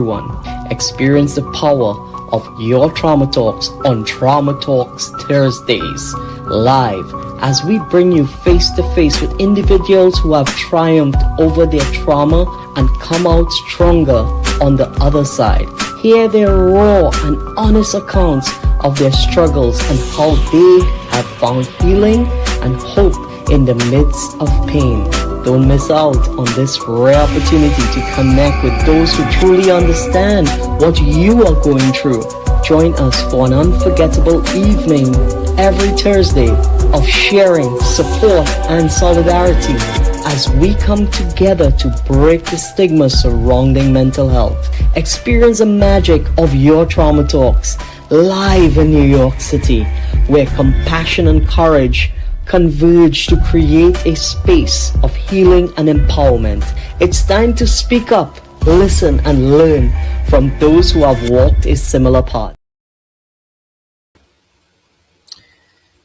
everyone. Experience the power of your Trauma Talks on Trauma Talks Thursdays, live as we bring you face to face with individuals who have triumphed over their trauma and come out stronger on the other side. Hear their raw and honest accounts of their struggles and how they have found healing and hope in the midst of pain. Don't miss out on this rare opportunity to connect with those who truly understand what you are going through. Join us for an unforgettable evening every Thursday of sharing, support, and solidarity as we come together to break the stigma surrounding mental health. Experience the magic of your Trauma Talks live in New York City, where compassion and courage converge to create a space of healing and empowerment. It's time to speak up, listen, and learn from those who have walked a similar path.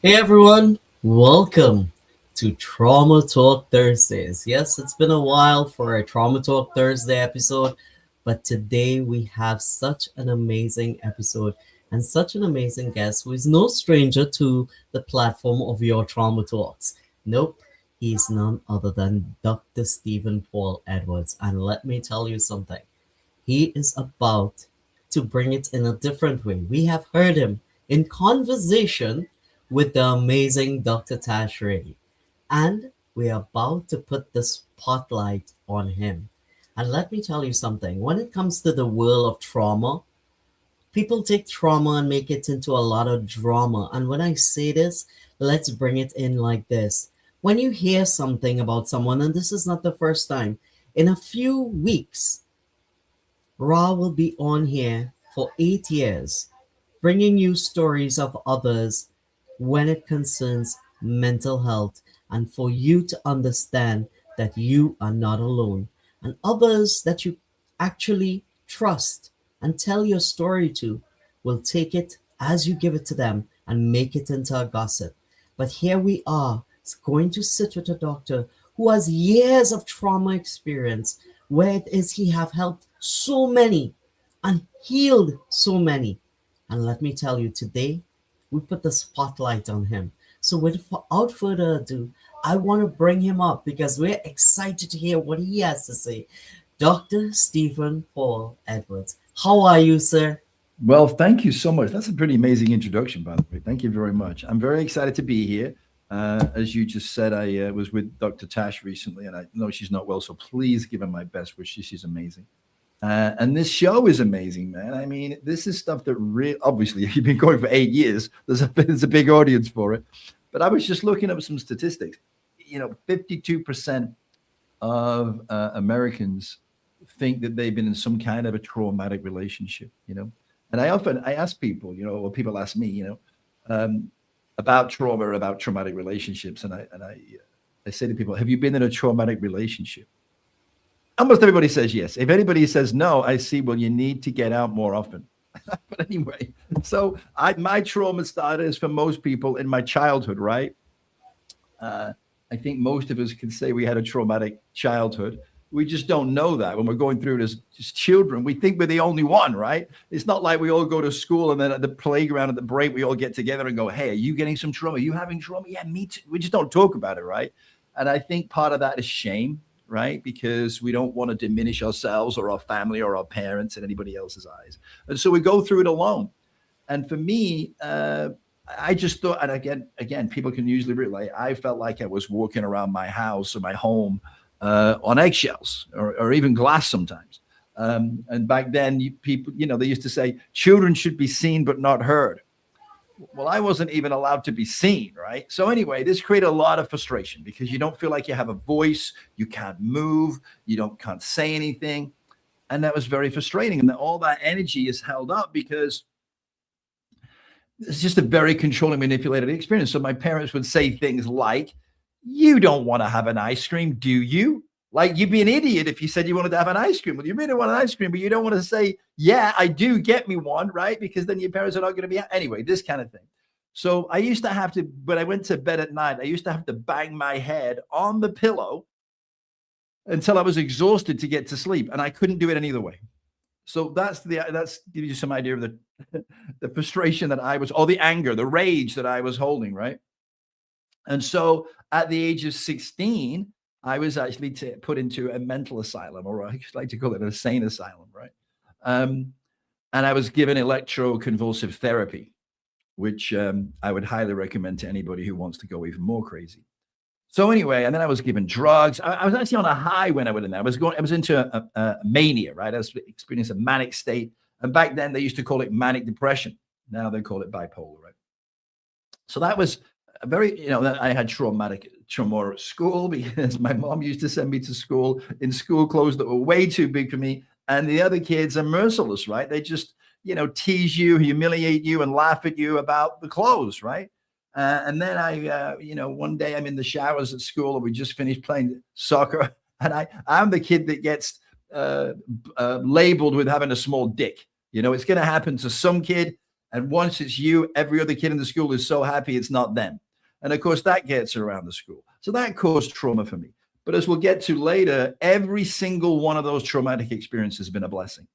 Hey everyone, welcome to Trauma Talk Thursdays. Yes, it's been a while for a Trauma Talk Thursday episode, but today we have such an amazing episode and such an amazing guest who is no stranger to the platform of your Trauma Talks. Nope, he's none other than Dr. Stephen Paul Edwards. And let me tell you something, he is about to bring it in a different way. We have heard him in conversation with the amazing Dr. Tash Ray, and we're about to put the spotlight on him. And let me tell you something, when it comes to the world of trauma, people take trauma and make it into a lot of drama. And when I say this, let's bring it in like this. When you hear something about someone, and this is not the first time, in a few weeks, Ra will be on here for 8 years, bringing you stories of others when it concerns mental health, and for you to understand that you are not alone, and others that you actually trust and tell your story to will take it as you give it to them and make it into a gossip. But here we are going to sit with a doctor who has years of trauma experience, where it is he have helped so many and healed so many. And let me tell you, today we put the spotlight on him. So without further ado, I want to bring him up because we're excited to hear what he has to say. Dr. Stephen Paul Edwards. How are you, sir? Well, thank you so much. That's a pretty amazing introduction, by the way. Thank you very much. I'm very excited to be here. As you just said, I was with Dr. Tash recently, and I know she's not well, so please give her my best wishes. She's amazing. And this show is amazing, man. I mean, this is stuff that really, obviously, you've been going for 8 years. There's a big audience for it. But I was just looking up some statistics. 52% of Americans think that they've been in some kind of a traumatic relationship, and I ask people, or people ask me, about trauma, about traumatic relationships, and I say to people, have you been in a traumatic relationship? Almost everybody says yes. If anybody says no, I see, well, you need to get out more often. But anyway, so my trauma started, as for most people, in my childhood, right? I think most of us can say we had a traumatic childhood. We just don't know that when we're going through it as just children. We think we're the only one, right? It's not like we all go to school and then at the playground at the break, we all get together and go, hey, are you getting some trauma? Are you having trauma? Yeah, me too. We just don't talk about it, right? And I think part of that is shame, right? Because we don't want to diminish ourselves or our family or our parents in anybody else's eyes. And so we go through it alone. And for me, I just thought, and again, people can usually relate. I felt like I was walking around my house or my home on eggshells or even glass sometimes. And back then, people, they used to say children should be seen but not heard. Well, I wasn't even allowed to be seen, right? So anyway, this created a lot of frustration because you don't feel like you have a voice, you can't move, can't say anything. And that was very frustrating. And all that energy is held up because it's just a very controlling, manipulated experience. So my parents would say things like, you don't want to have an ice cream, do you? Like, you'd be an idiot if you said you wanted to have an ice cream. Well, you really want an ice cream, but you don't want to say, yeah, I do, get me one, right? Because then your parents are not going to be, anyway, this kind of thing. So I used to have to, when I went to bed at night, I used to have to bang my head on the pillow until I was exhausted to get to sleep. And I couldn't do it any other way. So that's give you some idea of the the frustration that I was, or the anger, the rage that I was holding, right? And so at the age of 16, I was actually put into a mental asylum, or I like to call it a sane asylum, right? Um, and I was given electroconvulsive therapy, which I would highly recommend to anybody who wants to go even more crazy. So anyway, and then I was given drugs. I was actually on a high when I went in there. I was into a mania, right? I was experiencing a manic state. And back then they used to call it manic depression. Now they call it bipolar, right? So that was a very, I had trauma at school because my mom used to send me to school in school clothes that were way too big for me. And the other kids are merciless, right? They just, tease you, humiliate you, and laugh at you about the clothes, right? And then one day I'm in the showers at school and we just finished playing soccer. And I'm the kid that gets labeled with having a small dick. It's going to happen to some kid. And once it's you, every other kid in the school is so happy it's not them. And of course, that gets around the school. So that caused trauma for me. But as we'll get to later, every single one of those traumatic experiences has been a blessing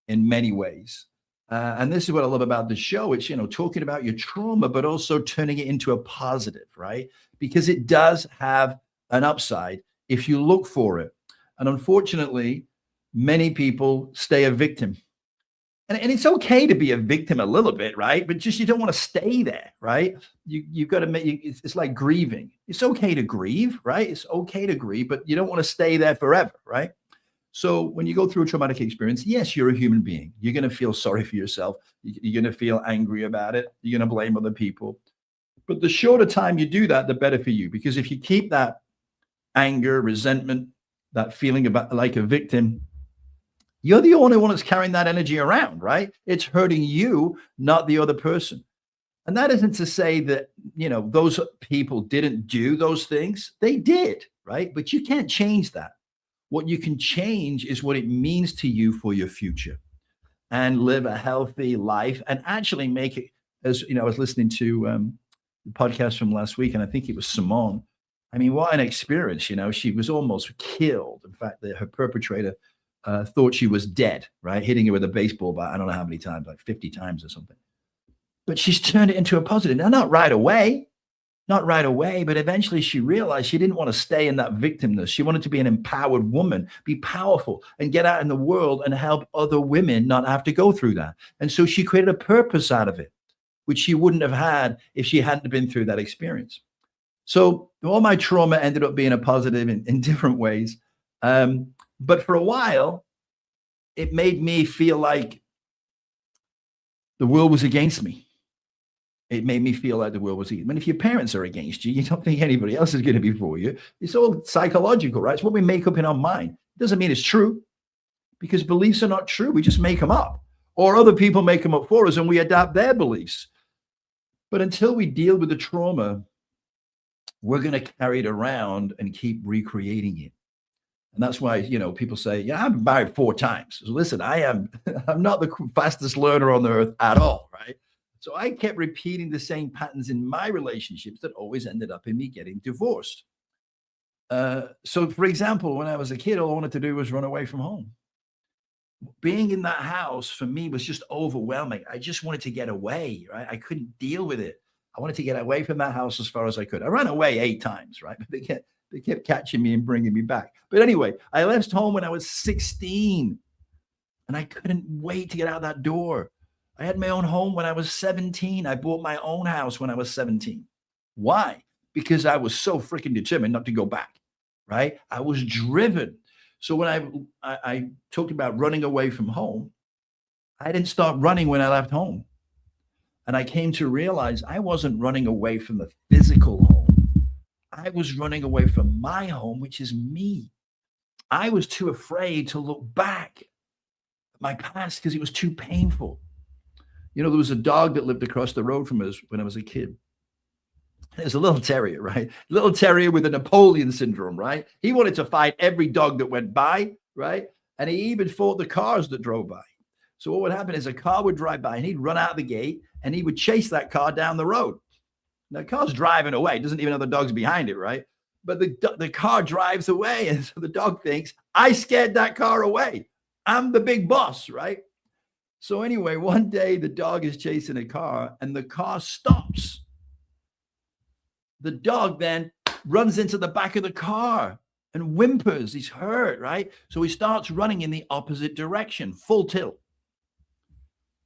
in many ways. And this is what I love about the show. It's, talking about your trauma, but also turning it into a positive, right? Because it does have an upside if you look for it. And unfortunately, many people stay a victim. And it's okay to be a victim a little bit, right? But just you don't want to stay there, right? You've got to make it's like grieving. It's okay to grieve, right? It's okay to grieve, but you don't want to stay there forever, right? So when you go through a traumatic experience, yes, you're a human being. You're going to feel sorry for yourself. You're going to feel angry about it. You're going to blame other people. But the shorter time you do that, the better for you. Because if you keep that anger, resentment, that feeling about like a victim, you're the only one that's carrying that energy around, right? It's hurting you, not the other person. And that isn't to say that, those people didn't do those things. They did, right? But you can't change that. What you can change is what it means to you for your future and live a healthy life and actually make it, as I was listening to the podcast from last week, and I think it was Simone. I mean, what an experience, she was almost killed. In fact, her perpetrator thought she was dead, right? Hitting her with a baseball bat, I don't know how many times, like 50 times or something. But she's turned it into a positive. Now, not right away, but eventually she realized she didn't want to stay in that victimness. She wanted to be an empowered woman, be powerful, and get out in the world and help other women not have to go through that. And so she created a purpose out of it, which she wouldn't have had if she hadn't been through that experience. So all my trauma ended up being a positive in different ways. But for a while, it made me feel like the world was against me. It made me feel like the world was against me. And if your parents are against you, you don't think anybody else is going to be for you. It's all psychological, right? It's what we make up in our mind. It doesn't mean it's true, because beliefs are not true. We just make them up. Or other people make them up for us and we adapt their beliefs. But until we deal with the trauma, we're going to carry it around and keep recreating it. And that's why, people say, yeah, I've been married 4 times. So listen, I'm not the fastest learner on the earth at all, right? So I kept repeating the same patterns in my relationships that always ended up in me getting divorced. So for example, when I was a kid, all I wanted to do was run away from home. Being in that house for me was just overwhelming. I just wanted to get away, right? I couldn't deal with it. I wanted to get away from that house as far as I could. I ran away 8 times, right? But they kept catching me and bringing me back. But anyway, I left home when I was 16 and I couldn't wait to get out that door. I had my own home when I was 17. I bought my own house when I was 17. Why? Because I was so freaking determined not to go back, right? I was driven. So when I talked about running away from home, I didn't start running when I left home. And I came to realize I wasn't running away from the physical home. I was running away from my home, which is me. I was too afraid to look back at my past because it was too painful. There was a dog that lived across the road from us when I was a kid. There's a little terrier, right? Little terrier with a Napoleon syndrome, right? He wanted to fight every dog that went by, right? And he even fought the cars that drove by. So what would happen is a car would drive by and he'd run out the gate and he would chase that car down the road. Now, the car's driving away. Doesn't even know the dog's behind it, right? But the car drives away. And so the dog thinks, I scared that car away. I'm the big boss, right? So anyway, one day the dog is chasing a car and the car stops. The dog then runs into the back of the car and whimpers. He's hurt, right? So he starts running in the opposite direction, full tilt.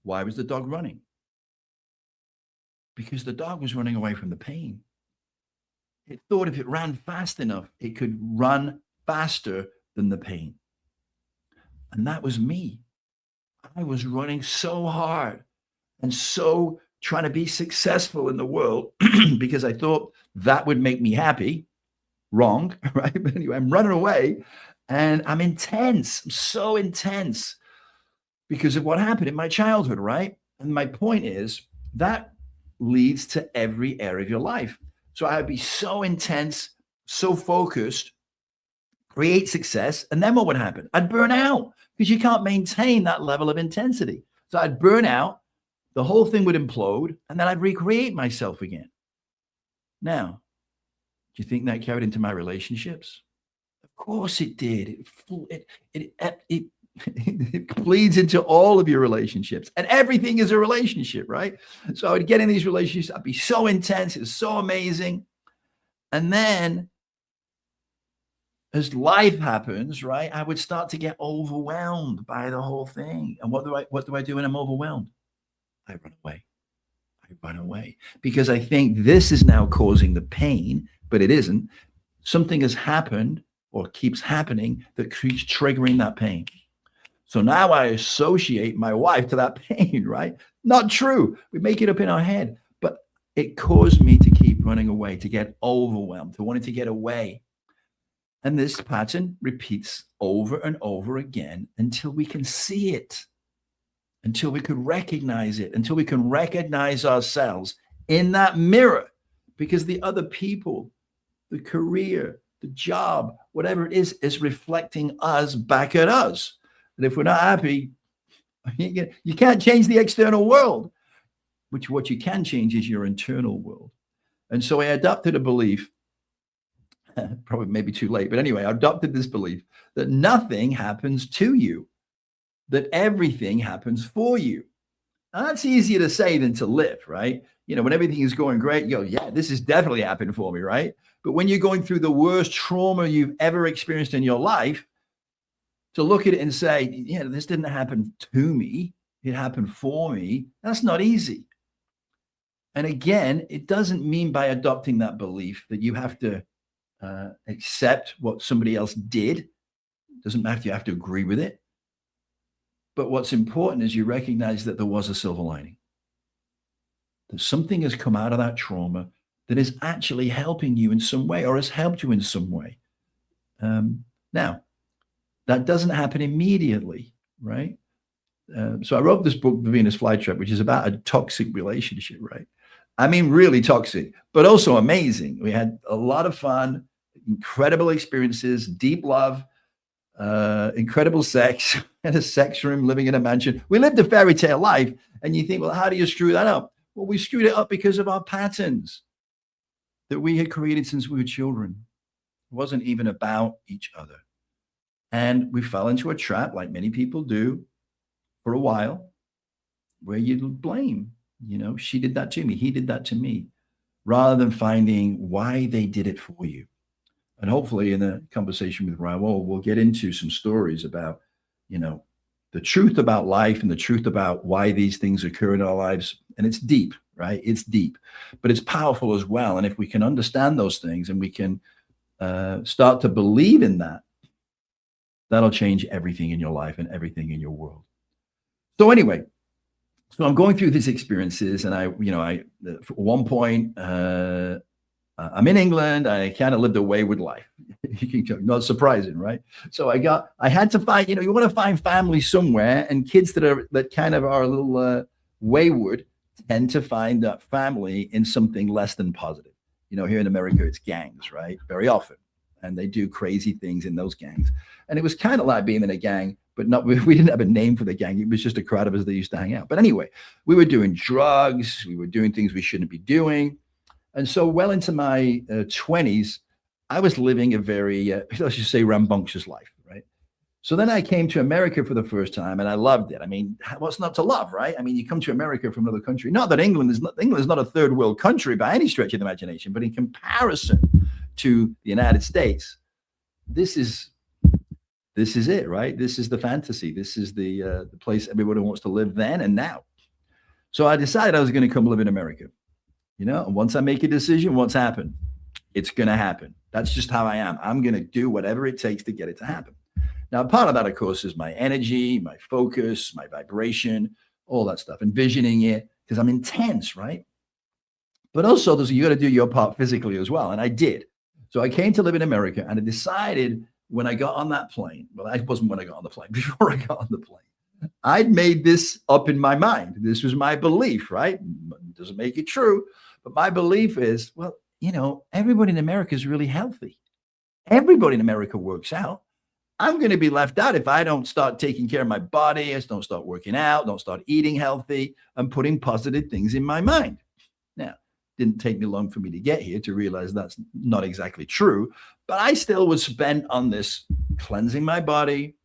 Why was the dog running? Because the dog was running away from the pain. It thought if it ran fast enough, it could run faster than the pain. And that was me. I was running so hard and so trying to be successful in the world because I thought that would make me happy. Wrong, right? But anyway, I'm running away and I'm intense. I'm so intense because of what happened in my childhood, right? And my point is that leads to every area of your life. So I'd be so intense, so focused, create success, and then what would happen? I'd burn out because you can't maintain that level of intensity. So I'd burn out, the whole thing would implode, and then I'd recreate myself again. Now, do you think that carried into my relationships? Of course it did. It bleeds into all of your relationships, and everything is a relationship, right? So I would get in these relationships, I'd be so intense, it's so amazing. And then as life happens, right, I would start to get overwhelmed by the whole thing. And what do I do when I'm overwhelmed? I run away. I run away because I think this is now causing the pain, but it isn't. Something has happened or keeps happening that keeps triggering that pain. So now I associate my wife to that pain, right? Not true. We make it up in our head, but it caused me to keep running away, to get overwhelmed, to wanting to get away. And this pattern repeats over and over again until we can see it, until we can recognize it, until we can recognize ourselves in that mirror, because the other people, the career, the job, whatever it is reflecting us back at us. And if we're not happy, you can't change the external world, which what you can change is your internal world. And so I adopted a belief, probably maybe too late, but anyway, I adopted this belief that nothing happens to you, that everything happens for you. Now, that's easier to say than to live, right? You know, when everything is going great, you go, yeah, this has definitely happened for me, right? But when you're going through the worst trauma you've ever experienced in your life, to look at it and say, yeah, this didn't happen to me, it happened for me, that's not easy. And again, it doesn't mean by adopting that belief that you have to accept what somebody else did. It doesn't matter if you have to agree with it. But what's important is you recognize that there was a silver lining, that something has come out of that trauma that is actually helping you in some way or has helped you in some way. Now, that doesn't happen immediately, right? So I wrote this book, The Venus Flytrap, which is about a toxic relationship, right? I mean, really toxic, but also amazing. We had a lot of fun, incredible experiences, deep love, incredible sex, and a sex room, living in a mansion. We lived a fairy tale life. And you think, well, how do you screw that up? Well, we screwed it up because of our patterns that we had created since we were children. It wasn't even about each other. And we fell into a trap, like many people do, for a while, where you blame, you know, she did that to me, he did that to me, rather than finding why they did it for you. And hopefully in a conversation with Raul, we'll get into some stories about, you know, the truth about life and the truth about why these things occur in our lives. And it's deep, right? It's deep, but it's powerful as well. And if we can understand those things and we can start to believe in that, that'll change everything in your life and everything in your world. So anyway, so I'm going through these experiences, and I at one point, I'm in England. I kind of lived a wayward life. Not surprising, right? So I had to find, you want to find family somewhere, and kids that kind of are a little wayward tend to find that family in something less than positive. Here in America, it's gangs, right? Very often. And they do crazy things in those gangs. And it was kind of like being in a gang, but we didn't have a name for the gang. It was just a crowd of us that used to hang out. But anyway, we were doing drugs. We were doing things we shouldn't be doing. And so well into my 20s, I was living a very, let's just say, rambunctious life, right? So then I came to America for the first time and I loved it. I mean, what's not to love, right? I mean, you come to America from another country. Not that England is not a third world country by any stretch of the imagination, but in comparison to the United States, this is it, right? This is the fantasy. This is the place everybody wants to live then and now. So I decided I was going to come live in America. And once I make a decision, what's happened? It's going to happen. That's just how I am. I'm going to do whatever it takes to get it to happen. Now, part of that, of course, is my energy, my focus, my vibration, all that stuff, envisioning it, because I'm intense, right? But also, you got to do your part physically as well. And I did. So I came to live in America, and I decided when I got on that plane, well, it wasn't when I got on the plane, before I got on the plane, I'd made this up in my mind. This was my belief, right? It doesn't make it true. But my belief is, well, everybody in America is really healthy. Everybody in America works out. I'm going to be left out if I don't start taking care of my body, don't start working out, don't start eating healthy, and putting positive things in my mind. Now, it didn't take me long for me to get here to realize that's not exactly true, but I still was spent on this cleansing my body,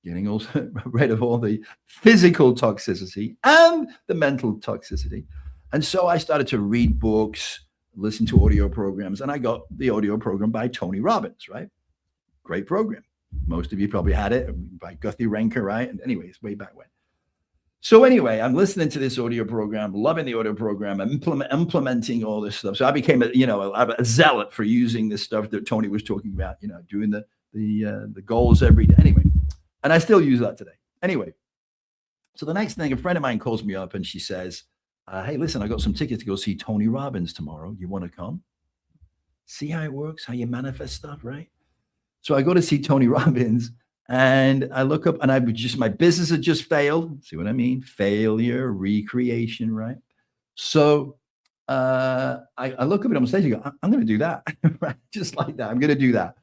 getting rid of all the physical toxicity and the mental toxicity. And so I started to read books, listen to audio programs, and I got the audio program by Tony Robbins, right? Great program. Most of you probably had it by Guthrie Renker, right? And anyways, way back when. So anyway, I'm listening to this audio program, loving the audio program, I'm implementing all this stuff. So I became a zealot for using this stuff that Tony was talking about, doing the goals every day. Anyway, and I still use that today. Anyway, so the next thing, a friend of mine calls me up and she says, hey, listen, I got some tickets to go see Tony Robbins tomorrow. You want to come? See how it works, how you manifest stuff, right? So I go to see Tony Robbins and I look up and my business had just failed. See what I mean? Failure, recreation, right? So I look up at him on stage and go, I'm going to do that, right? Just like that. I'm going to do that.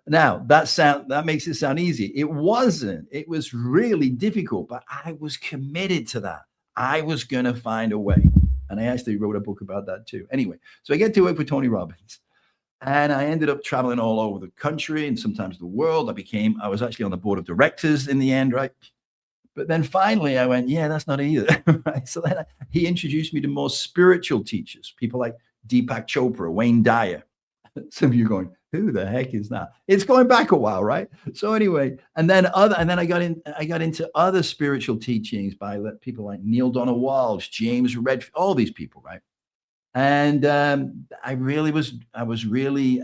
Now that makes it sound easy. It wasn't. It was really difficult, but I was committed to that. I was going to find a way. And I actually wrote a book about that too. Anyway, so I get to work for Tony Robbins. And I ended up traveling all over the country and sometimes the world. I was actually on the board of directors in the end, right? But then finally I went, yeah, that's not either, right? So then he introduced me to more spiritual teachers, people like Deepak Chopra, Wayne Dyer. Some of you are going, who the heck is that? It's going back a while, right? So anyway, and then I got into other spiritual teachings by people like Neil Donald Walsh, James Redfield, all these people, right? And I was really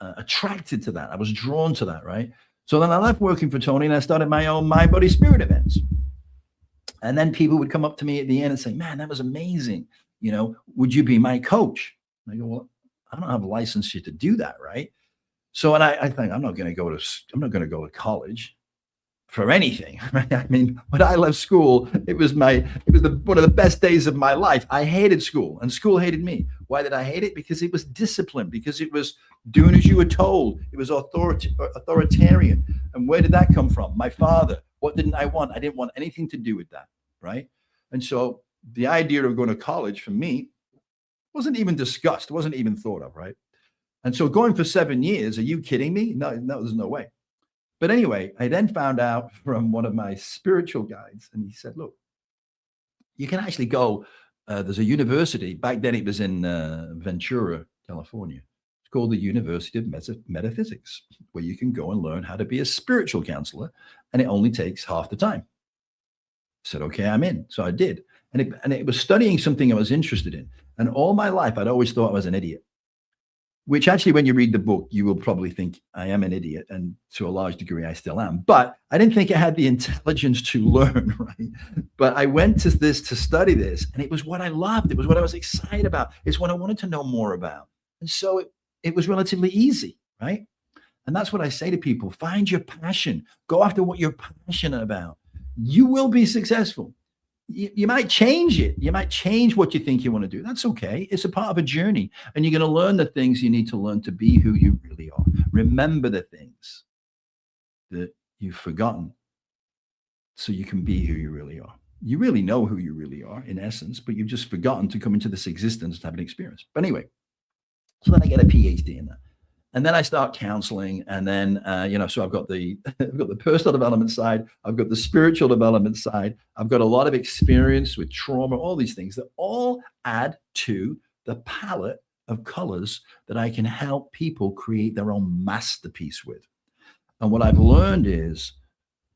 attracted to that. I was drawn to that, right? So then I left working for Tony and I started my own Mind, Body, Spirit events. And then people would come up to me at the end and say, man, that was amazing. Would you be my coach? And I go, well, I don't have a license to do that, right? So, and I think I'm not going to go to college for anything. Right? I mean, when I left school, it was one of the best days of my life. I hated school and school hated me. Why did I hate it? Because it was discipline, because it was doing as you were told. It was authoritarian. And where did that come from? My father. What didn't I want? I didn't want anything to do with that, right? And so the idea of going to college for me wasn't even discussed, wasn't even thought of, right? And so going for 7 years, are you kidding me? No, there's no way. But anyway, I then found out from one of my spiritual guides, and he said, look, you can actually go, there's a university, back then it was in Ventura, California. It's called the University of Metaphysics, where you can go and learn how to be a spiritual counselor, and it only takes half the time. I said, okay, I'm in. So I did. And it was studying something I was interested in. And all my life, I'd always thought I was an idiot. Which actually, when you read the book, you will probably think I am an idiot. And to a large degree, I still am. But I didn't think I had the intelligence to learn, right? But I went to this to study this. And it was what I loved. It was what I was excited about. It's what I wanted to know more about. And so it was relatively easy, right? And that's what I say to people. Find your passion. Go after what you're passionate about. You will be successful. You might change it. You might change what you think you want to do. That's okay. It's a part of a journey. And you're going to learn the things you need to learn to be who you really are. Remember the things that you've forgotten so you can be who you really are. You really know who you really are in essence, but you've just forgotten to come into this existence to have an experience. But anyway, so then I get a PhD in that. And then I start counseling, and then so I've got the I've got the personal development side, I've got the spiritual development side, I've got a lot of experience with trauma, all these things that all add to the palette of colors that I can help people create their own masterpiece with. And what I've learned is,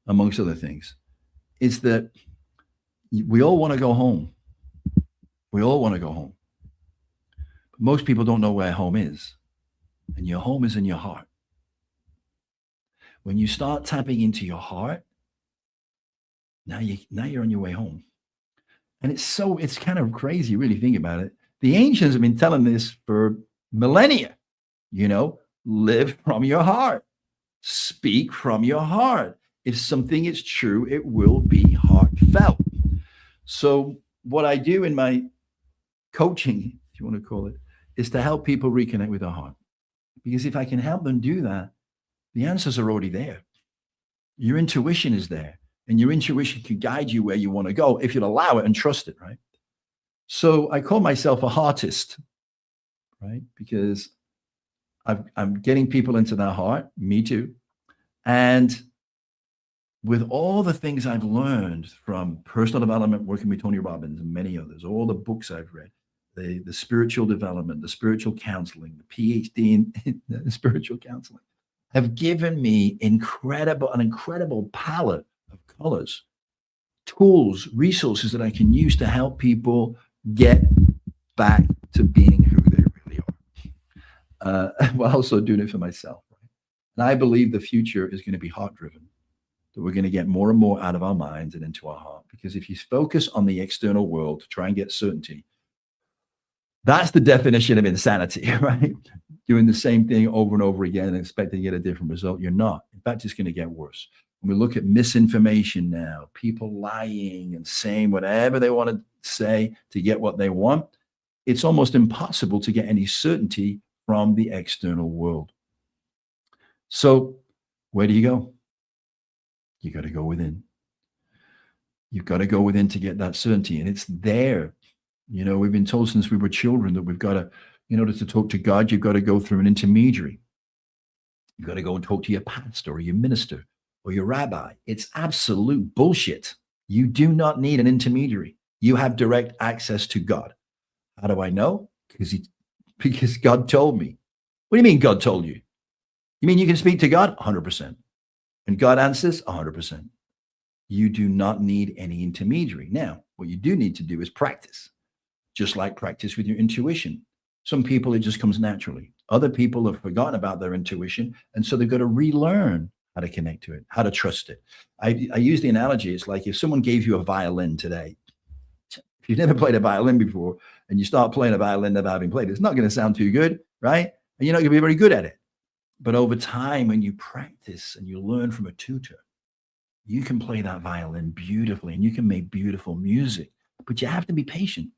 amongst other things, is that we all want to go home. We all want to go home. But most people don't know where home is. And your home is in your heart. When you start tapping into your heart, now you're on your way home. And it's kind of crazy, really think about it. The ancients have been telling this for millennia. Live from your heart. Speak from your heart. If something is true, it will be heartfelt. So what I do in my coaching, if you want to call it, is to help people reconnect with their heart. Because if I can help them do that, the answers are already there. Your intuition is there, and your intuition can guide you where you want to go if you'll allow it and trust it, right? So I call myself a heartist, right? Because I'm getting people into their heart, me too. And with all the things I've learned from personal development, working with Tony Robbins and many others, all the books I've read, the spiritual development, the spiritual counseling, the PhD in spiritual counseling, have given me an incredible palette of colors, tools, resources that I can use to help people get back to being who they really are, while also doing it for myself. Right? And I believe the future is going to be heart-driven, that we're going to get more and more out of our minds and into our heart. Because if you focus on the external world to try and get certainty, that's the definition of insanity, right? Doing the same thing over and over again and expecting to get a different result. You're not. In fact, it's going to get worse. When we look at misinformation now, people lying and saying whatever they want to say to get what they want, it's almost impossible to get any certainty from the external world. So where do you go? You got to go within. You've got to go within to get that certainty. And it's there. We've been told since we were children that we've got to, in order to talk to God, you've got to go through an intermediary. You've got to go and talk to your pastor or your minister or your rabbi. It's absolute bullshit. You do not need an intermediary. You have direct access to God. How do I know? Because God told me. What do you mean God told you? You mean you can speak to God? 100%. And God answers? 100%. You do not need any intermediary. Now, what you do need to do is practice. Just like practice with your intuition. Some people, it just comes naturally. Other people have forgotten about their intuition, and so they've got to relearn how to connect to it, how to trust it. I use the analogy, it's like if someone gave you a violin today, if you've never played a violin before, and you start playing a violin never having played, it's not going to sound too good, right? And you're not going to be very good at it. But over time, when you practice and you learn from a tutor, you can play that violin beautifully, and you can make beautiful music, but you have to be patient.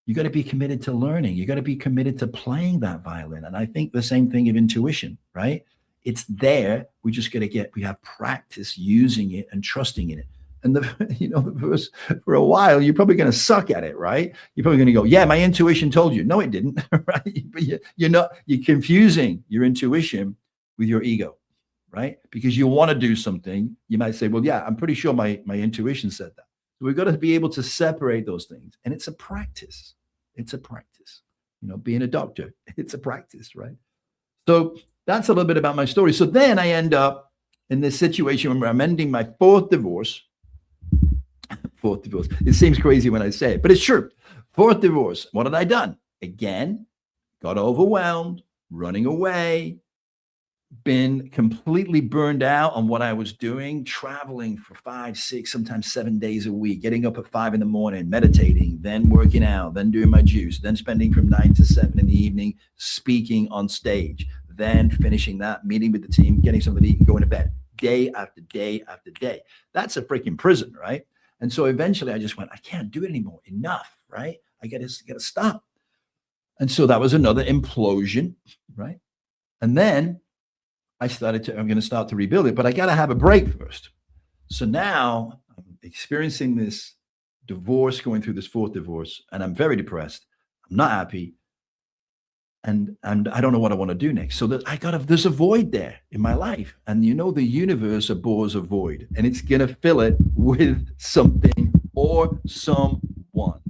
You got to be committed to learning. You got to be committed to playing that violin. And I think the same thing of intuition, right? It's there. We just got to we have practice using it and trusting in it. And the first, for a while, you're probably going to suck at it, right? You're probably going to go, yeah, my intuition told you. No, it didn't, right? But you're confusing your intuition with your ego, right? Because you want to do something. You might say, well, yeah, I'm pretty sure my intuition said that. We've got to be able to separate those things. And it's a practice. It's a practice. Being a doctor, it's a practice, right? So that's a little bit about my story. So then I end up in this situation where I'm ending my fourth divorce. Fourth divorce. It seems crazy when I say it, but it's true. Fourth divorce. What had I done? Again, got overwhelmed, running away, been completely burned out on what I was doing, traveling for 5, 6, sometimes 7 days a week, getting up at 5 a.m, meditating, then working out, then doing my juice, then spending from 9 to 7 in the evening, speaking on stage, then finishing that, meeting with the team, getting something to eat and going to bed, day after day after day. That's a freaking prison, right? And so eventually I just went, I can't do it anymore. Enough, right? I got to stop. And so that was another implosion, right? And then I'm going to start to rebuild it, but I got to have a break first. So now I'm experiencing this divorce, going through this fourth divorce, and I'm very depressed. I'm not happy. and I don't know what I want to do next. So that there's a void there in my life. And the universe abhors a void, and it's gonna fill it with something or someone.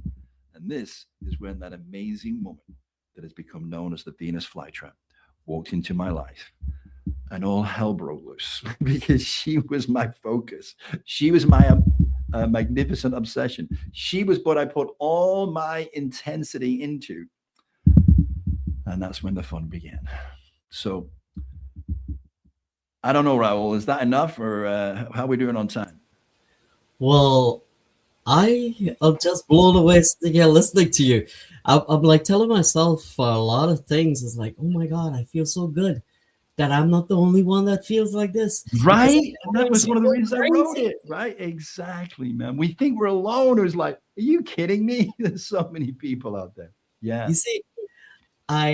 And this is when that amazing woman that has become known as the Venus flytrap walked into my life. And all hell broke loose because she was my focus. She was my magnificent obsession. She was what I put all my intensity into. And that's when the fun began. So I don't know, Raul, is that enough, or how are we doing on time? Well, I am just blown away sitting here listening to you. I'm like telling myself a lot of things. It's like, oh my God, I feel so good that I'm not the only one that feels like this because Right? And that was you one of the go reasons I wrote crazy. it. Right? Exactly, man. We think we're alone. It was like, are you kidding me? There's so many people out there. Yeah. You see, I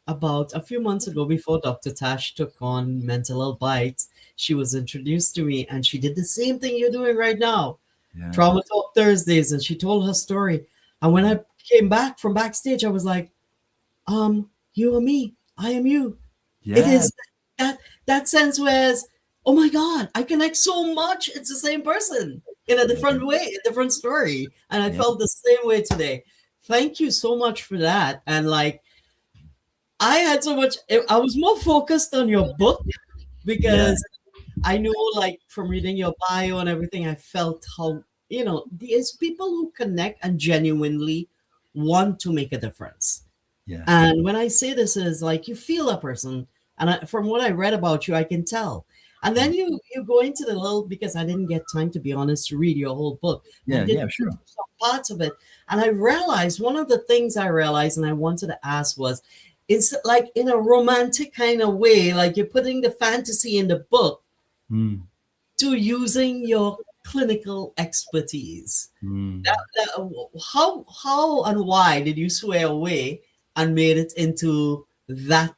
about a few months ago, before Dr. Tash took on Mental Health Bytes, she was introduced to me, and she did the same thing you're doing right now, Yeah. Trauma Talk Thursdays, and she told her story. And when I came back from backstage, I was like, you are me, I am you. It Yeah. is that that sense where, oh my God, I connect so much. It's the same person in a Yeah. different way, a different story. And I Yeah. felt the same way today. Thank you so much for that. And like, I had so much, I was more focused on your book Yeah. because I know, like, from reading your bio and everything, I felt how, there's people who connect and genuinely want to make a difference. Yeah. And when I say this is like you feel a person, and from what I read about you, I can tell. And then you go into the little, because I didn't get time, to be honest, to read your whole book. I Yeah. did Yeah. Sure. some parts of it, and I realized one of the things I realized, and I wanted to ask was, it's like in a romantic kind of way, like you're putting the fantasy in the book Mm. to using your clinical expertise. Mm. How and why did you swear away and made it into that,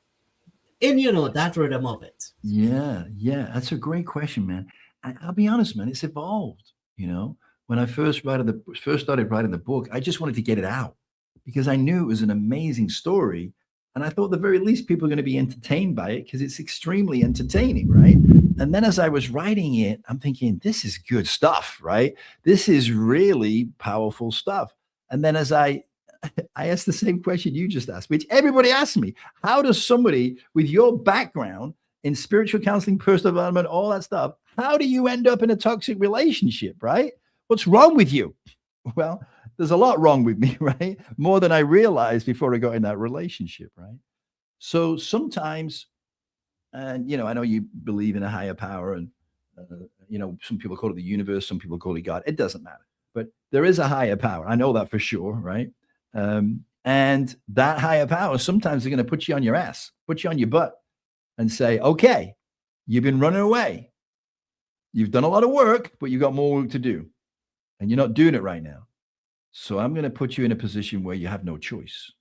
in that rhythm of it? Yeah, yeah, that's a great question, man. I'll be honest, man, it's evolved. When I first started writing the book, I just wanted to get it out because I knew it was an amazing story, and I thought the very least people are going to be entertained by it because it's extremely entertaining, right? And then as I was writing it, I'm thinking, this is good stuff, right? This is really powerful stuff. And then as I asked the same question you just asked, which everybody asks me. How does somebody with your background in spiritual counseling, personal development, all that stuff, how do you end up in a toxic relationship, right? What's wrong with you? Well, there's a lot wrong with me, right? More than I realized before I got in that relationship, right? So sometimes, and I know you believe in a higher power, and some people call it the universe, some people call it God. It doesn't matter, but there is a higher power. I know that for sure, right? And that higher power sometimes they're going to put you on your ass, put you on your butt, and say, "Okay, you've been running away. You've done a lot of work, but you've got more work to do, and you're not doing it right now. So I'm going to put you in a position where you have no choice,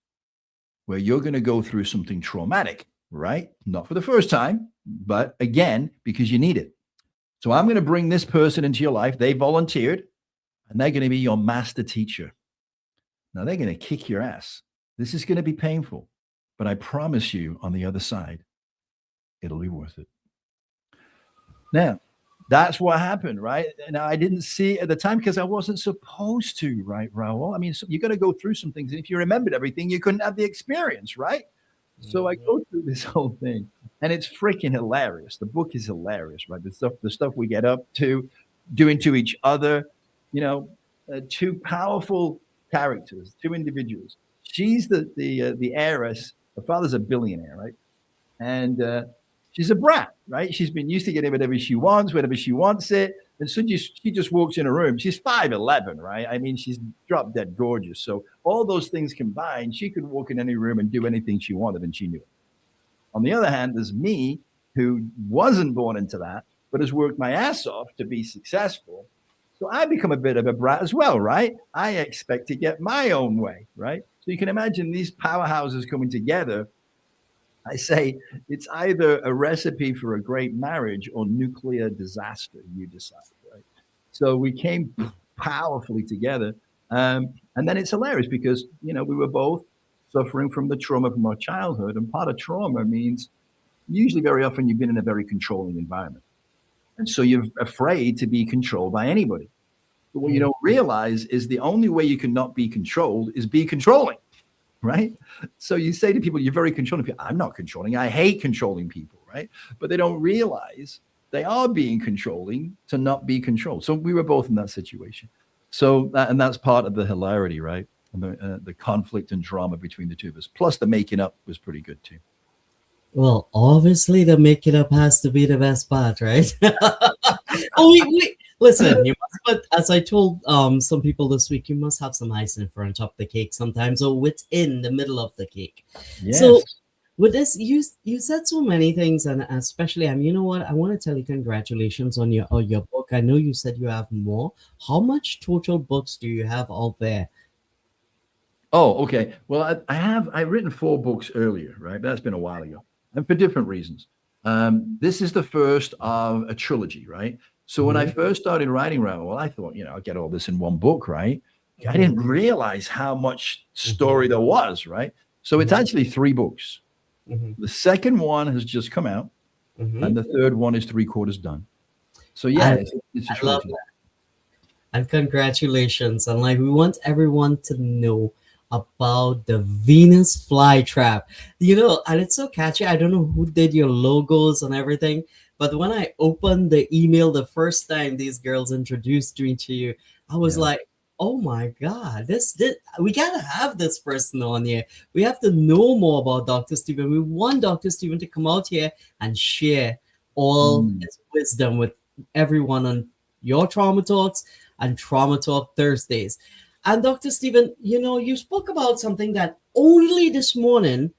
where you're going to go through something traumatic, right? Not for the first time, but again, because you need it. So I'm going to bring this person into your life. They volunteered, and they're going to be your master teacher. Now they're going to kick your ass. This is going to be painful, but I promise you on the other side, it'll be worth it." Now, that's what happened, right? Now, I didn't see it at the time because I wasn't supposed to, right, Raul? I mean, you got to go through some things. And if you remembered everything, you couldn't have the experience, right? So I go through this whole thing, and it's freaking hilarious. The book is hilarious, right? The stuff we get up to, doing to each other, two powerful characters, two individuals. She's the heiress. Her father's a billionaire, right? And she's a brat, right? She's been used to getting whatever she wants, whenever she wants it. And so she just walks in a room. She's 5'11", right? I mean, she's drop dead gorgeous. So all those things combined, she could walk in any room and do anything she wanted, and she knew it. On the other hand, there's me, who wasn't born into that, but has worked my ass off to be successful. So I become a bit of a brat as well, right? I expect to get my own way, right? So you can imagine these powerhouses coming together. I say it's either a recipe for a great marriage or nuclear disaster. You decide, right? So we came powerfully together. And then it's hilarious because, we were both suffering from the trauma from our childhood. And part of trauma means usually very often you've been in a very controlling environment. And so you're afraid to be controlled by anybody. But what you Mm. don't realize is the only way you can not be controlled is be controlling, right? So you say to people, you're very controlling. People, I'm not controlling. I hate controlling people, right? But they don't realize they are being controlling to not be controlled. So we were both in that situation. So and that's part of the hilarity, right? And the conflict and drama between the two of us. Plus the making up was pretty good too. Well, obviously, the making up has to be the best part, right? Oh, we listen. You must, but as I told some people this week, you must have some ice in front of the cake sometimes, or within the middle of the cake. So Yes. with this, you said so many things, and especially, you know what? I want to tell you congratulations on your book. I know you said you have more. How much total books do you have out there? Oh, okay. Well, I've written 4 books earlier, right? That's been a while ago, and for different reasons. This is the first of a trilogy, right? So when I Mhm, first started writing, right, well, I thought, I'll get all this in one book, right? I mhm, didn't realize how much mhm, story there was, right? So it's mhm, actually 3 books. mhm, The second one has just come out, and mhm. the third one is 3/4 done. So yeah, I it's a I love trilogy. and congratulations. And like we want everyone to know about the Venus flytrap. And it's so catchy. I don't know who did your logos and everything, but when I opened the email the first time these girls introduced me to you, I was Yeah. like, oh my God, this we gotta have this person on here. We have to know more about Dr. Stephen. We want Dr. Stephen to come out here and share all Mm, his wisdom with everyone on your trauma talks and Trauma Talk Thursdays. And Dr. Stephen, you spoke about something that only this morning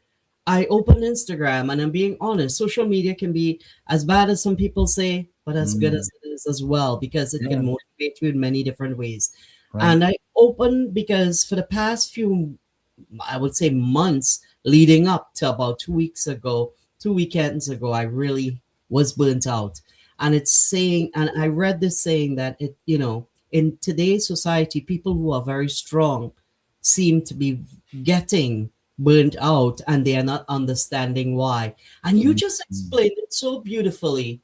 I opened Instagram, and I'm being honest, social media can be as bad as some people say, but as good mm, as it is as well, because it can yeah. motivate you in many different ways. Right. And I opened because for the past few, I would say, months leading up to about 2 weeks ago, 2 weekends ago, I really was burnt out. And it's saying, and I read this saying that in today's society, people who are very strong seem to be getting burnt out and they are not understanding why. And you Mm, just mm, explained it so beautifully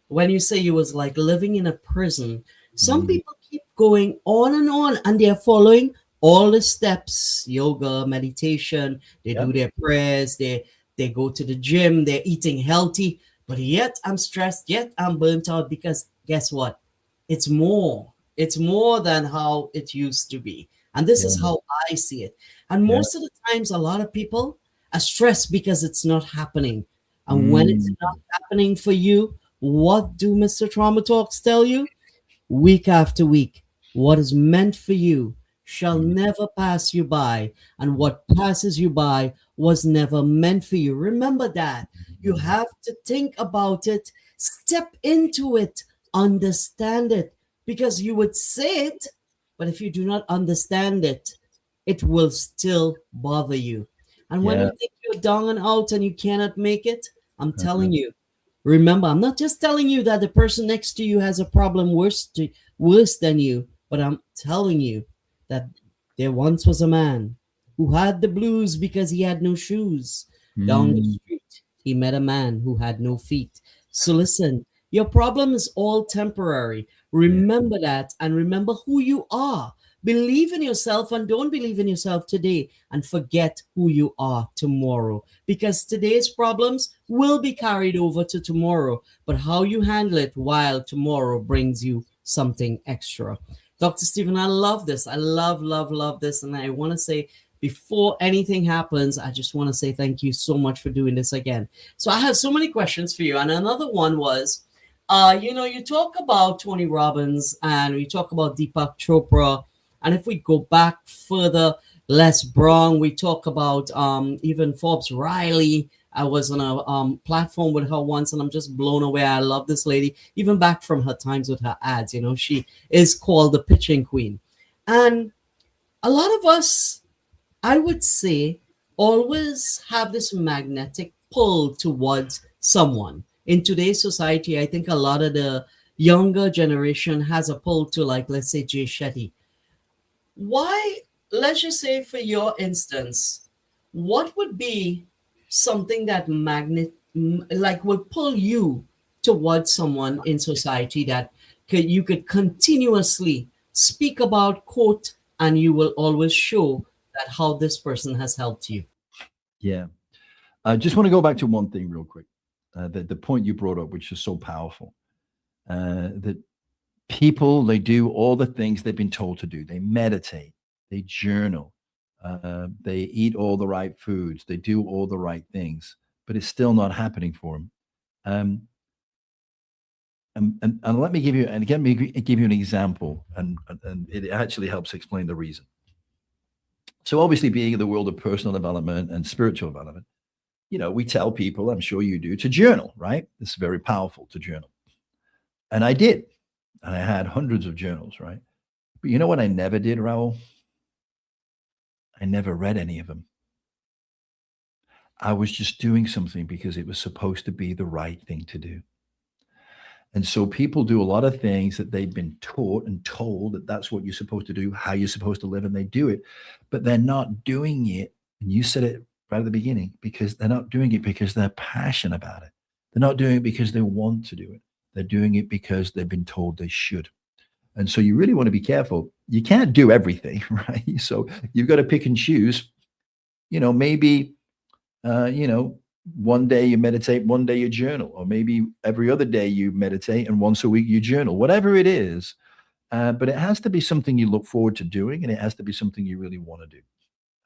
when you say you was like living in a prison. Some mm. people keep going on and they're following all the steps, yoga, meditation, they do Yep. their prayers, they go to the gym, they're eating healthy, but yet I'm stressed, yet I'm burnt out because guess what? It's more than how it used to be. And this is Yeah. how I see it. And Yeah. most of the times a lot of people are stressed because it's not happening. And when it's Mm, not happening for you, what do Mr. Trauma Talks tell you? Week after week, what is meant for you shall yeah. never pass you by, and what passes you by was never meant for you. Remember that. You Mm, have to think about it, step into it, understand it, because you would say it, but if you do not understand it, it will still bother you. And when yeah. you think you're down and out and you cannot make it, I'm Uh-huh. telling you, remember, I'm not just telling you that the person next to you has a problem worse than you, but I'm telling you that there once was a man who had the blues because he had no shoes. Down the Mm, street, he met a man who had no feet. So listen, your problem is all temporary. yeah. Remember that and remember who you are. Believe in yourself and don't believe in yourself today and forget who you are tomorrow, because today's problems will be carried over to tomorrow, but how you handle it while tomorrow brings you something extra. Dr. Stephen, I love this. I love, love, love this. And I want to say, before anything happens, I just want to say thank you so much for doing this again. So I have so many questions for you. And another one was, you talk about Tony Robbins and you talk about Deepak Chopra. And if we go back further, Les Brown, we talk about even Forbes Riley. I was on a platform with her once and I'm just blown away. I love this lady, even back from her times with her ads. She is called the pitching queen. And a lot of us, I would say, always have this magnetic pull towards someone. In today's society, I think a lot of the younger generation has a pull to, like, let's say, Jay Shetty. Why, let's just say, for your instance, what would be something that like will pull you towards someone in society that you could continuously speak about, quote, and you will always show that how this person has helped you? Yeah. I just want to go back to one thing real quick. The point you brought up, which is so powerful, that people, they do all the things they've been told to do. They meditate, they journal, they eat all the right foods, they do all the right things, but it's still not happening for them. Um, and let me give you, and again, me give you an example, and it actually helps explain the reason. So obviously, being in the world of personal development and spiritual development, we tell people, I'm sure you do, to journal, right? It's very powerful to journal. And I did. And I had hundreds of journals, right? But you know what I never did, Raul? I never read any of them. I was just doing something because it was supposed to be the right thing to do. And so people do a lot of things that they've been taught and told that that's what you're supposed to do, how you're supposed to live, and they do it, but they're not doing it. And you said it right at the beginning, because they're not doing it because they're passionate about it. They're not doing it because they want to do it. They're doing it because they've been told they should. And so you really want to be careful. You can't do everything, right? So you've got to pick and choose. Maybe one day you meditate, one day you journal, or maybe every other day you meditate and once a week you journal, whatever it is. But it has to be something you look forward to doing, and it has to be something you really want to do.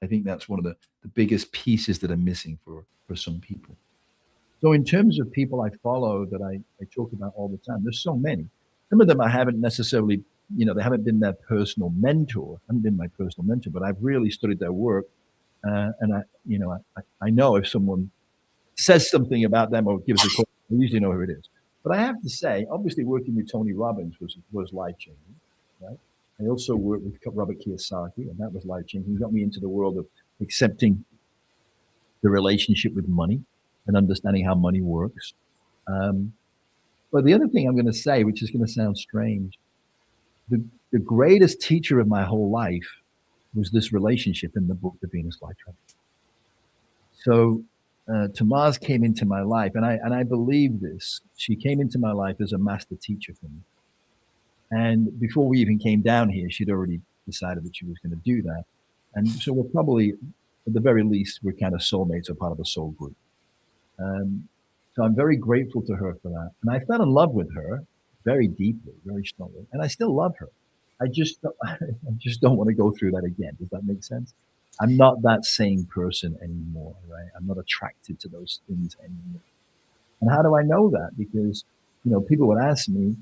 I think that's one of the biggest pieces that are missing for some people. So in terms of people I follow that I talk about all the time, there's so many. Some of them I haven't necessarily, they haven't been their personal mentor, haven't been my personal mentor, but I've really studied their work. And I know if someone says something about them or gives a call, I usually know who it is. But I have to say, obviously, working with Tony Robbins was life changing, right? I also worked with Robert Kiyosaki, and that was life changing. He got me into the world of accepting the relationship with money and understanding how money works. Um, but the other thing I'm going to say, which is going to sound strange, the, the greatest teacher of my whole life was this relationship in the book, The Venus Flytrap. So Tamaz came into my life, and I believe this. She came into my life as a master teacher for me. And before we even came down here, she'd already decided that she was going to do that. And so we're probably, at the very least, we're kind of soulmates or part of a soul group. Um, so I'm very grateful to her for that. And I fell in love with her very deeply, very strongly, and I still love her. I just don't want to go through that again. Does that make sense? I'm not that same person anymore, right? I'm not attracted to those things anymore. And how do I know that? Because people would ask me,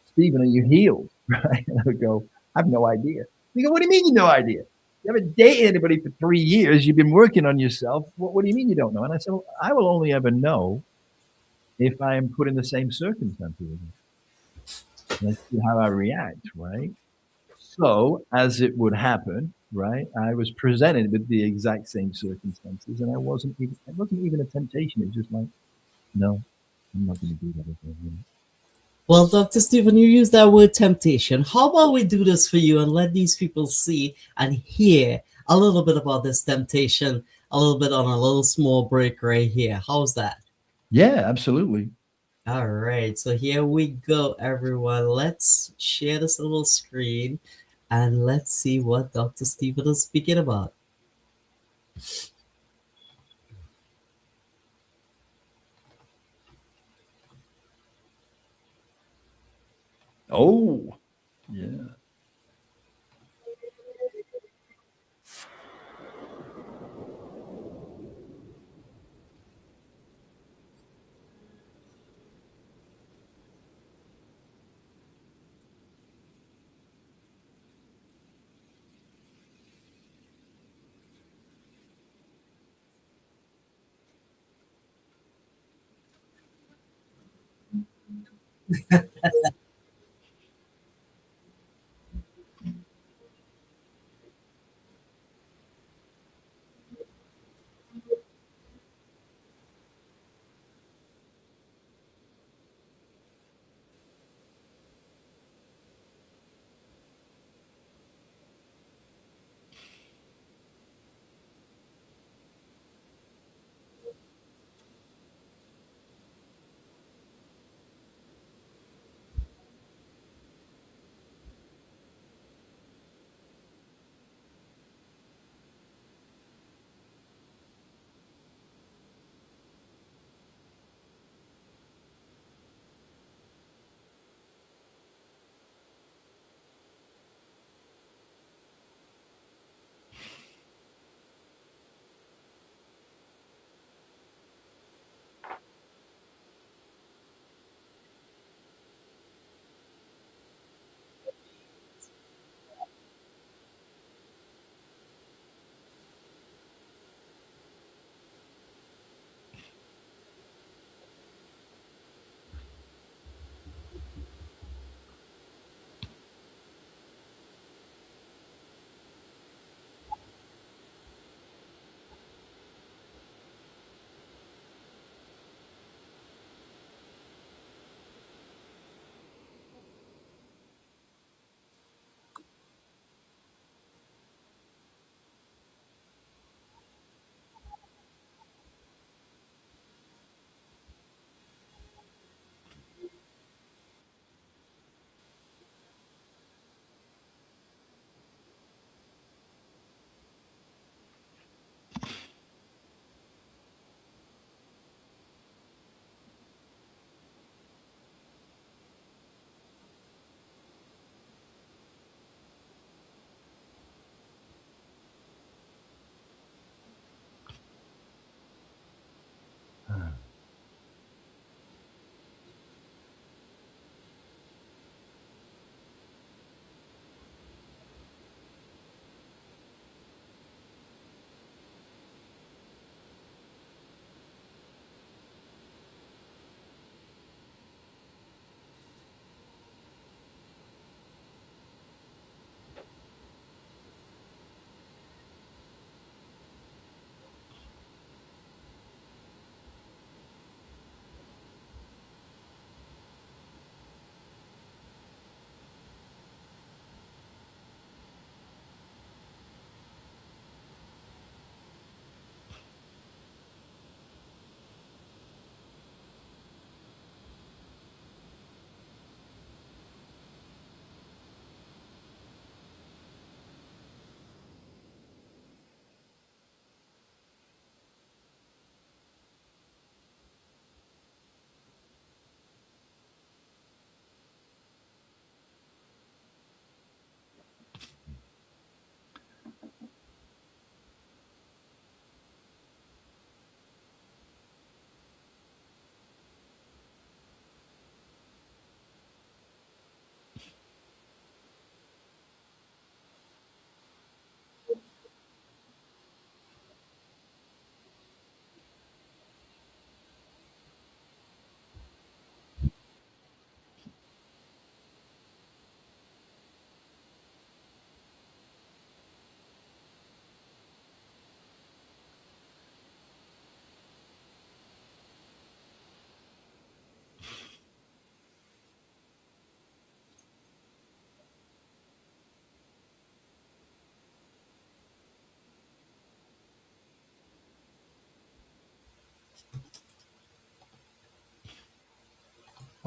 Stephen, are you healed? Right? And I would go, I have no idea. You go, what do you mean you have no idea? You haven't dated anybody for 3 years. You've been working on yourself. What do you mean you don't know? And I said, well, I will only ever know if I am put in the same circumstances again. And I see how I react, right? So, as it would happen, right, I was presented with the exact same circumstances, and it wasn't even a temptation. It was just like, no, I'm not going to do that again. Well, Dr. Stephen, you use that word temptation. How about we do this for you and let these people see and hear a little bit about this temptation, a little bit on a little small break right here. How's that? Yeah, absolutely. All right, so here we go, everyone. Let's share this little screen and let's see what Dr. Stephen is speaking about. Oh, yeah.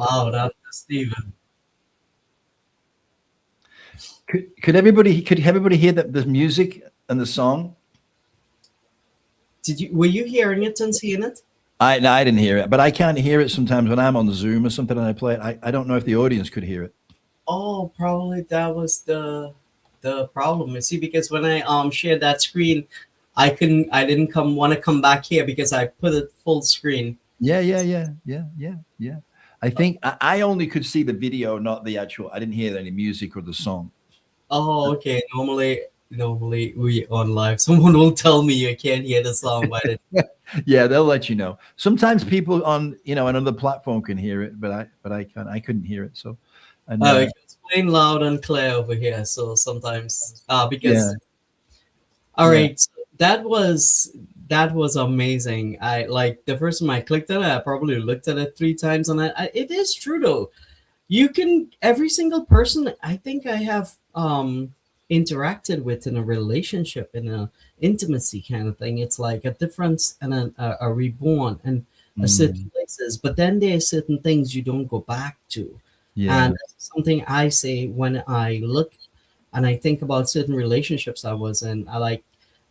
Wow, that was Steven. Could everybody hear that the music and the song? Were you hearing it and seeing it? No, I didn't hear it, but I can't hear it sometimes when I'm on Zoom or something and I play it. I don't know if the audience could hear it. Oh, probably that was the problem. You see, because when I shared that screen, I didn't come back here because I put it full screen. Yeah. I think I only could see the video, not the actual. I didn't hear any music or the song. Oh, okay. Normally we on live. Someone will tell me you can't hear the song, but it, Yeah, they'll let you know. Sometimes people on another platform can hear it, but I can't. I couldn't hear it. So, and it's playing loud and clear over here. So sometimes, yeah, because all yeah. right, so that was amazing. I like the first time I clicked on it, I probably looked at it 3 times, and it is true though. You can every single person I think I have interacted with in a relationship in a intimacy kind of thing. It's like a difference and a reborn and a certain Mm, places, but then there are certain things you don't go back to, and yeah, that's something I say when I look and I think about certain relationships I was in.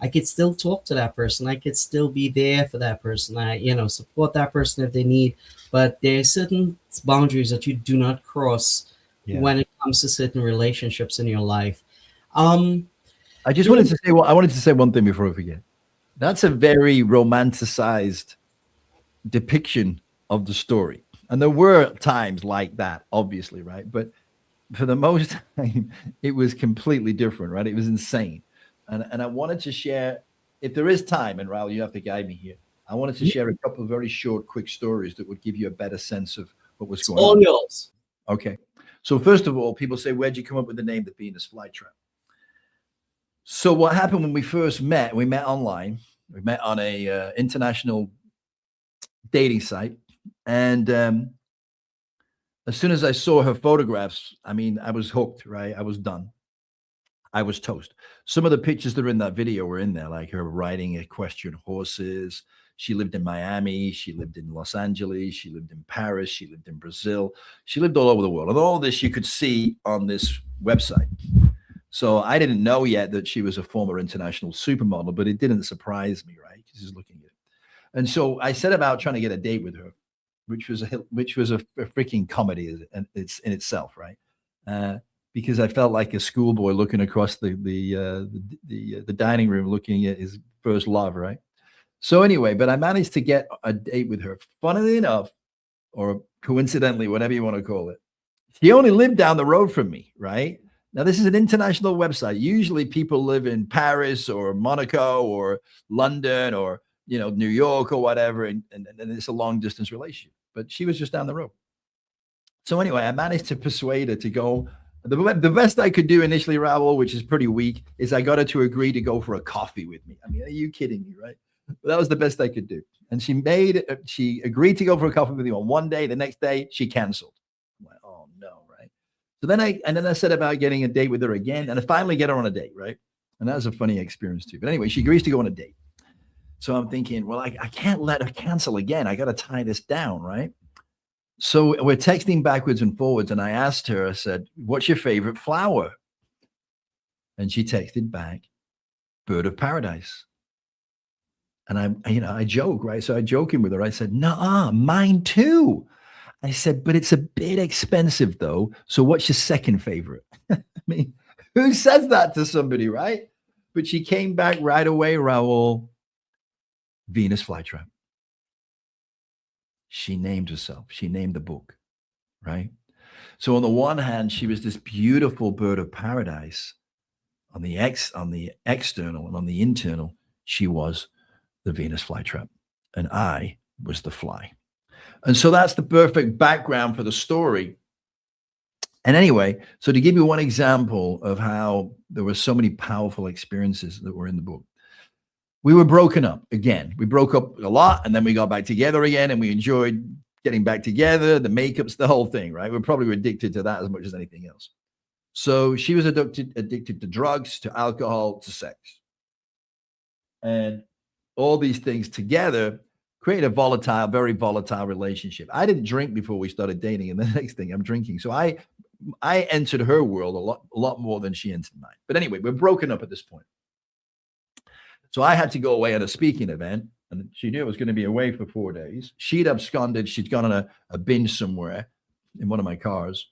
I could still talk to that person. I could still be there for that person. I support that person if they need, but there are certain boundaries that you do not cross yeah. when it comes to certain relationships in your life. Um, I just wanted during to say. Well, I wanted to say one thing before I forget. That's a very romanticized depiction of the story, and there were times like that, obviously, right? But for the most time, it was completely different, right? It was insane. And I wanted to share, if there is time, and Raul, you have to guide me here. I wanted to Yeah, share a couple of very short, quick stories that would give you a better sense of what was it's going all on. yours. Okay. So first of all, people say, where'd you come up with the name the Venus flytrap? So what happened when we first met? We met online. We met on a international dating site, and as soon as I saw her photographs, I mean, I was hooked. Right, I was done. I was toast. Some of the pictures that are in that video were in there, like her riding equestrian horses. She lived in Miami. She lived in Los Angeles. She lived in Paris. She lived in Brazil. She lived all over the world. And all this you could see on this website. So I didn't know yet that she was a former international supermodel, but it didn't surprise me, right? Just looking at it. And so I set about trying to get a date with her, which was a freaking comedy it's in itself, right? Uh, because I felt like a schoolboy looking across the dining room, looking at his first love, right? So anyway, but I managed to get a date with her. Funnily enough, or coincidentally, whatever you want to call it, she only lived down the road from me, right? Now, this is an international website. Usually people live in Paris or Monaco or London or, New York or whatever, and it's a long distance relationship. But she was just down the road. So anyway, I managed to persuade her to go. The best I could do initially, Raul, which is pretty weak, is I got her to agree to go for a coffee with me. I mean, are you kidding me, right? But that was the best I could do. And she agreed to go for a coffee with me on one day. The next day, she canceled. I'm like, oh no, right? So then I set about getting a date with her again, and I finally get her on a date, right? And that was a funny experience too. But anyway, she agrees to go on a date. So I'm thinking, well, I can't let her cancel again. I got to tie this down, right? So we're texting backwards and forwards, and I asked her, I said, what's your favorite flower? And she texted back, bird of paradise. And I joke, right? So I joking with her. I said, nah, mine too. I said, but it's a bit expensive though. So what's your second favorite? I mean, who says that to somebody, right? But she came back right away, Raul, Venus flytrap. She named herself. She named the book, right? So on the one hand, she was this beautiful bird of paradise. On the external and on the internal, she was the Venus flytrap, and I was the fly. And so that's the perfect background for the story. And anyway, so to give you one example of how there were so many powerful experiences that were in the book, we were broken up again. We broke up a lot, and then we got back together again, and we enjoyed getting back together, the makeups, the whole thing, right? We're probably addicted to that as much as anything else. So she was addicted to drugs, to alcohol, to sex. And all these things together created a volatile, very volatile relationship. I didn't drink before we started dating, and the next thing I'm drinking. So I entered her world a lot more than she entered mine. But anyway, we're broken up at this point. So I had to go away on a speaking event, and she knew I was going to be away for 4 days. She'd absconded. She'd gone on a binge somewhere in one of my cars,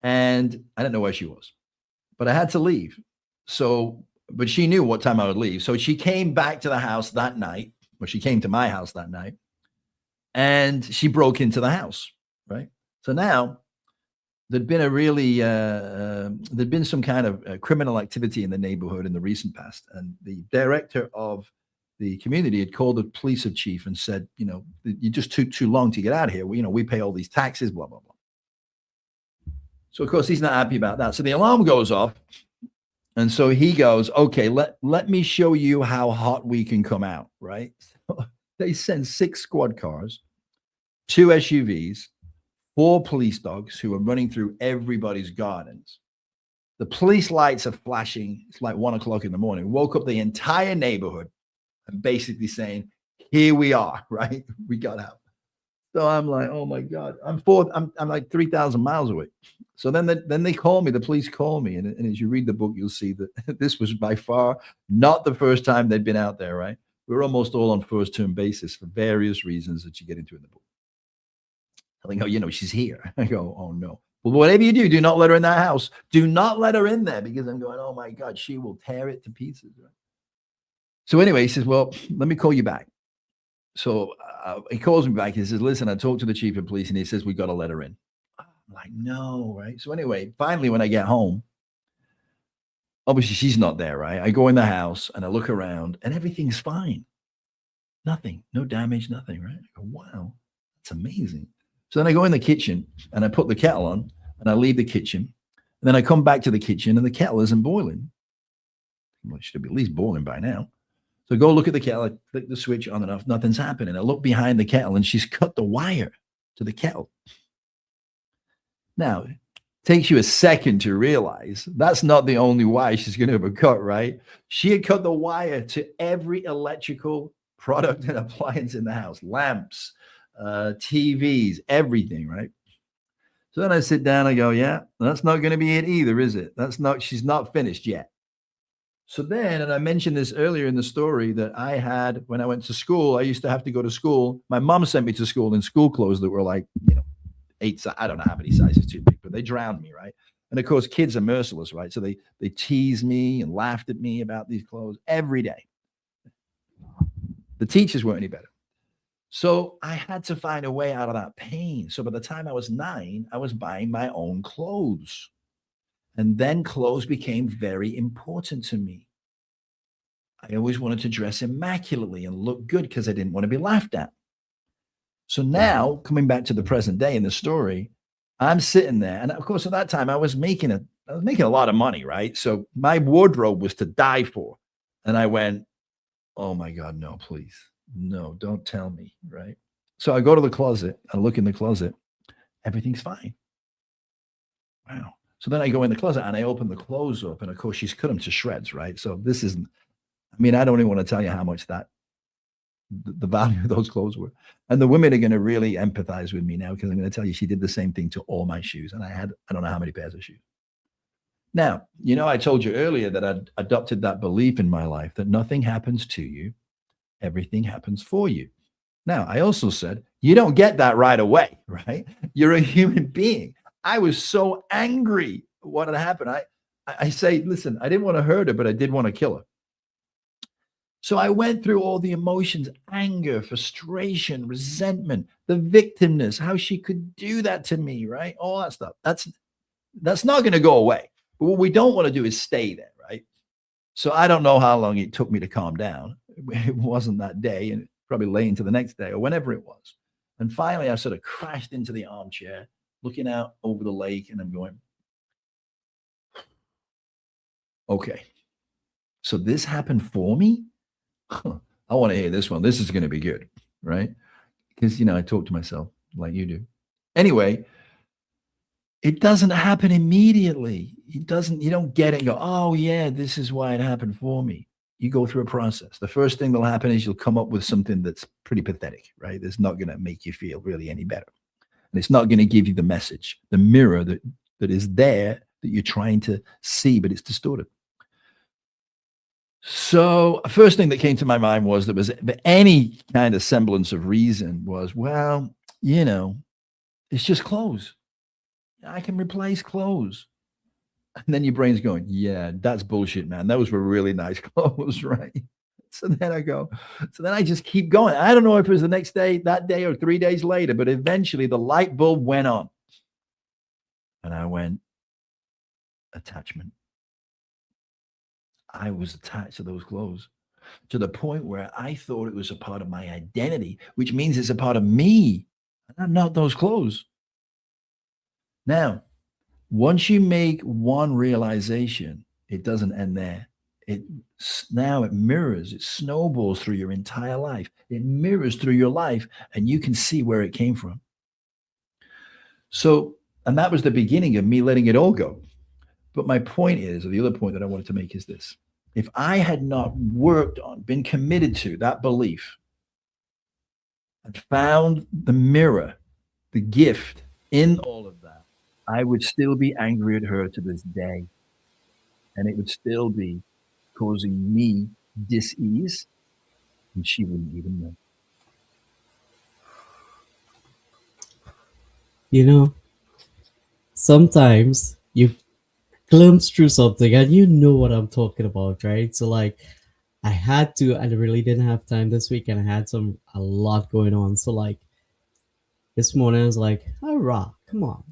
and I didn't know where she was, but I had to leave. So, but she knew what time I would leave. So she came back to the house that night, or she came to my house that night, and she broke into the house, right? So now there'd been a really there'd been some kind of criminal activity in the neighborhood in the recent past, and the director of the community had called the police chief and said, you know, you just took too long to get out of here. We pay all these taxes, blah blah blah. So of course he's not happy about that. So the alarm goes off, and so he goes, okay, let me show you how hot we can come out, right? So they send 6 squad cars, 2 SUVs, 4 police dogs who are running through everybody's gardens. The police lights are flashing. It's like 1 o'clock in the morning. Woke up the entire neighborhood and basically saying, here we are, right? We got out. So I'm like, oh my God, I'm like 3,000 miles away. So then they call me, the police call me. And as you read the book, you'll see that this was by far not the first time they'd been out there, right? We're almost all on first term basis for various reasons that you get into in the book. I go, you know, she's here. I go, oh no. Well, whatever you do not let her in that house. Do not let her in there, because I'm going, oh my God, she will tear it to pieces. Right? So anyway, he says, well, let me call you back. So he calls me back. He says, listen, I talked to the chief of police, and he says, we got to let her in. I'm like, no, right? So anyway, finally, when I get home, obviously she's not there, right? I go in the house and I look around and everything's fine. Nothing, no damage, nothing, right? I go, wow, that's amazing. So then I go in the kitchen and I put the kettle on and I leave the kitchen. And then I come back to the kitchen and the kettle isn't boiling. Well, it should be at least boiling by now. So I go look at the kettle, I click the switch on and off, nothing's happening. I look behind the kettle and she's cut the wire to the kettle. Now, it takes you a second to realize that's not the only wire she's going to have cut, right? She had cut the wire to every electrical product and appliance in the house, lamps, TVs, everything, right? So then I sit down, I go, yeah, that's not going to be it either, is it? She's not finished yet. So then, and I mentioned this earlier in the story, that I had, when I went to school, I used to have to go to school. My mom sent me to school in school clothes that were like, 8, I don't know how many sizes too big, but they drowned me, right? And of course, kids are merciless, right? So they teased me and laughed at me about these clothes every day. The teachers weren't any better. So I had to find a way out of that pain. So by the time I was 9, I was buying my own clothes. And then clothes became very important to me. I always wanted to dress immaculately and look good because I didn't want to be laughed at. So now, coming back to the present day in the story, I'm sitting there. And of course, at that time, I was making a lot of money, right? So my wardrobe was to die for. And I went, oh my God, no, please. No, don't tell me, right? So I go to the closet, I look in the closet, everything's fine. Wow. So then I go in the closet and I open the clothes up, and of course she's cut them to shreds, right? So this isn't, I don't even want to tell you how much the value of those clothes were. And the women are going to really empathize with me now, because I'm going to tell you she did the same thing to all my shoes. And I don't know how many pairs of shoes. Now, I told you earlier that I'd adopted that belief in my life that nothing happens to you, everything happens for you. Now, I also said, you don't get that right away, right? You're a human being. I was so angry at what had happened. I say, listen, I didn't want to hurt her, but I did want to kill her. So I went through all the emotions: anger, frustration, resentment, the victimness, how she could do that to me, right? All that stuff. That's not going to go away. But what we don't want to do is stay there, right? So I don't know how long it took me to calm down. It wasn't that day, and probably lay into the next day or whenever it was. And finally, I sort of crashed into the armchair, looking out over the lake, and I'm going, okay, so this happened for me? Huh, I want to hear this one. This is going to be good, right? Because, I talk to myself like you do. Anyway, it doesn't happen immediately. You don't get it and go, oh yeah, this is why it happened for me. you go through a process. The first thing that'll happen is you'll come up with something that's pretty pathetic, right? That's not going to make you feel really any better. And it's not going to give you the message, the mirror that is there that you're trying to see, but it's distorted. So, first thing that came to my mind was there was any kind of semblance of reason was, well, it's just clothes. I can replace clothes. And then your brain's going, yeah, that's bullshit, man. Those were really nice clothes, right? So then I just keep going. I don't know if it was the next day, that day, or 3 days later, but eventually the light bulb went on. And I went, attachment. I was attached to those clothes to the point where I thought it was a part of my identity, which means it's a part of me. And I'm not those clothes. Now, once you make one realization, it doesn't end there. Now it mirrors, it snowballs through your entire life. It mirrors through your life, and you can see where it came from. So, and that was the beginning of me letting it all go. But my point is, or the other point that I wanted to make is this. If I had not worked on, been committed to that belief, and found the mirror, the gift in all of that, I would still be angry at her to this day. And it would still be causing me dis-ease, and she wouldn't even know. You know, sometimes you glimpse through something and you know what I'm talking about, right? So like I really didn't have time this week and I had a lot going on. So like this morning I was like, oh Ra, come on.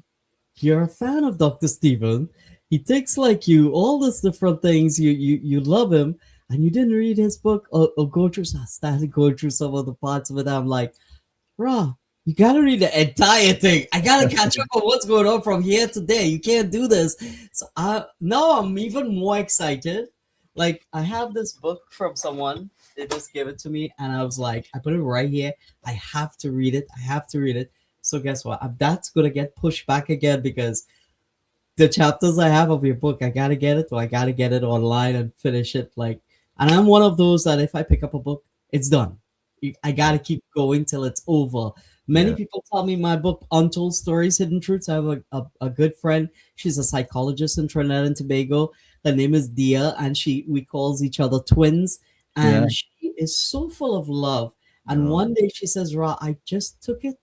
You're a fan of Dr. Stephen. He takes like you all these different things. You love him and you didn't read his book or go through. So I started going through some of the parts of it. I'm like, Ra, you gotta read the entire thing. I gotta catch up on what's going on from here to there. You can't do this. So now I'm even more excited. Like I have this book from someone. They just gave it to me, and I was like, I put it right here. I have to read it. I have to read it. So guess what? That's gonna get pushed back again because the chapters I have of your book, I gotta get it, or I gotta get it online and finish it. Like, and I'm one of those that if I pick up a book, it's done. I gotta keep going till it's over. Many Yeah. people tell me my book, Untold Stories, Hidden Truths. I have a good friend. She's a psychologist in Trinidad and Tobago. Her name is Dia, and we calls each other twins. Yeah. And she is so full of love. And No. one day she says, Ra, I just took it.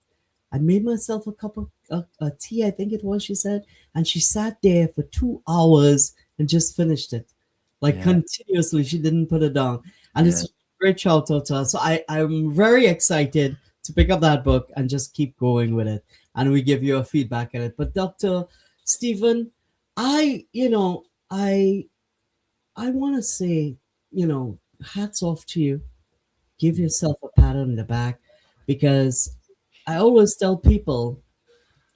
I made myself a cup of a tea, I think it was, she said. And she sat there for 2 hours and just finished it. Like Yeah. continuously. She didn't put it down. And Yeah. it's a great shout out to her. So I'm very excited to pick up that book and just keep going with it. And we give you a feedback on it. But Dr. Stephen, I, you know, I want to say, hats off to you. Give yourself a pat on the back because I always tell people,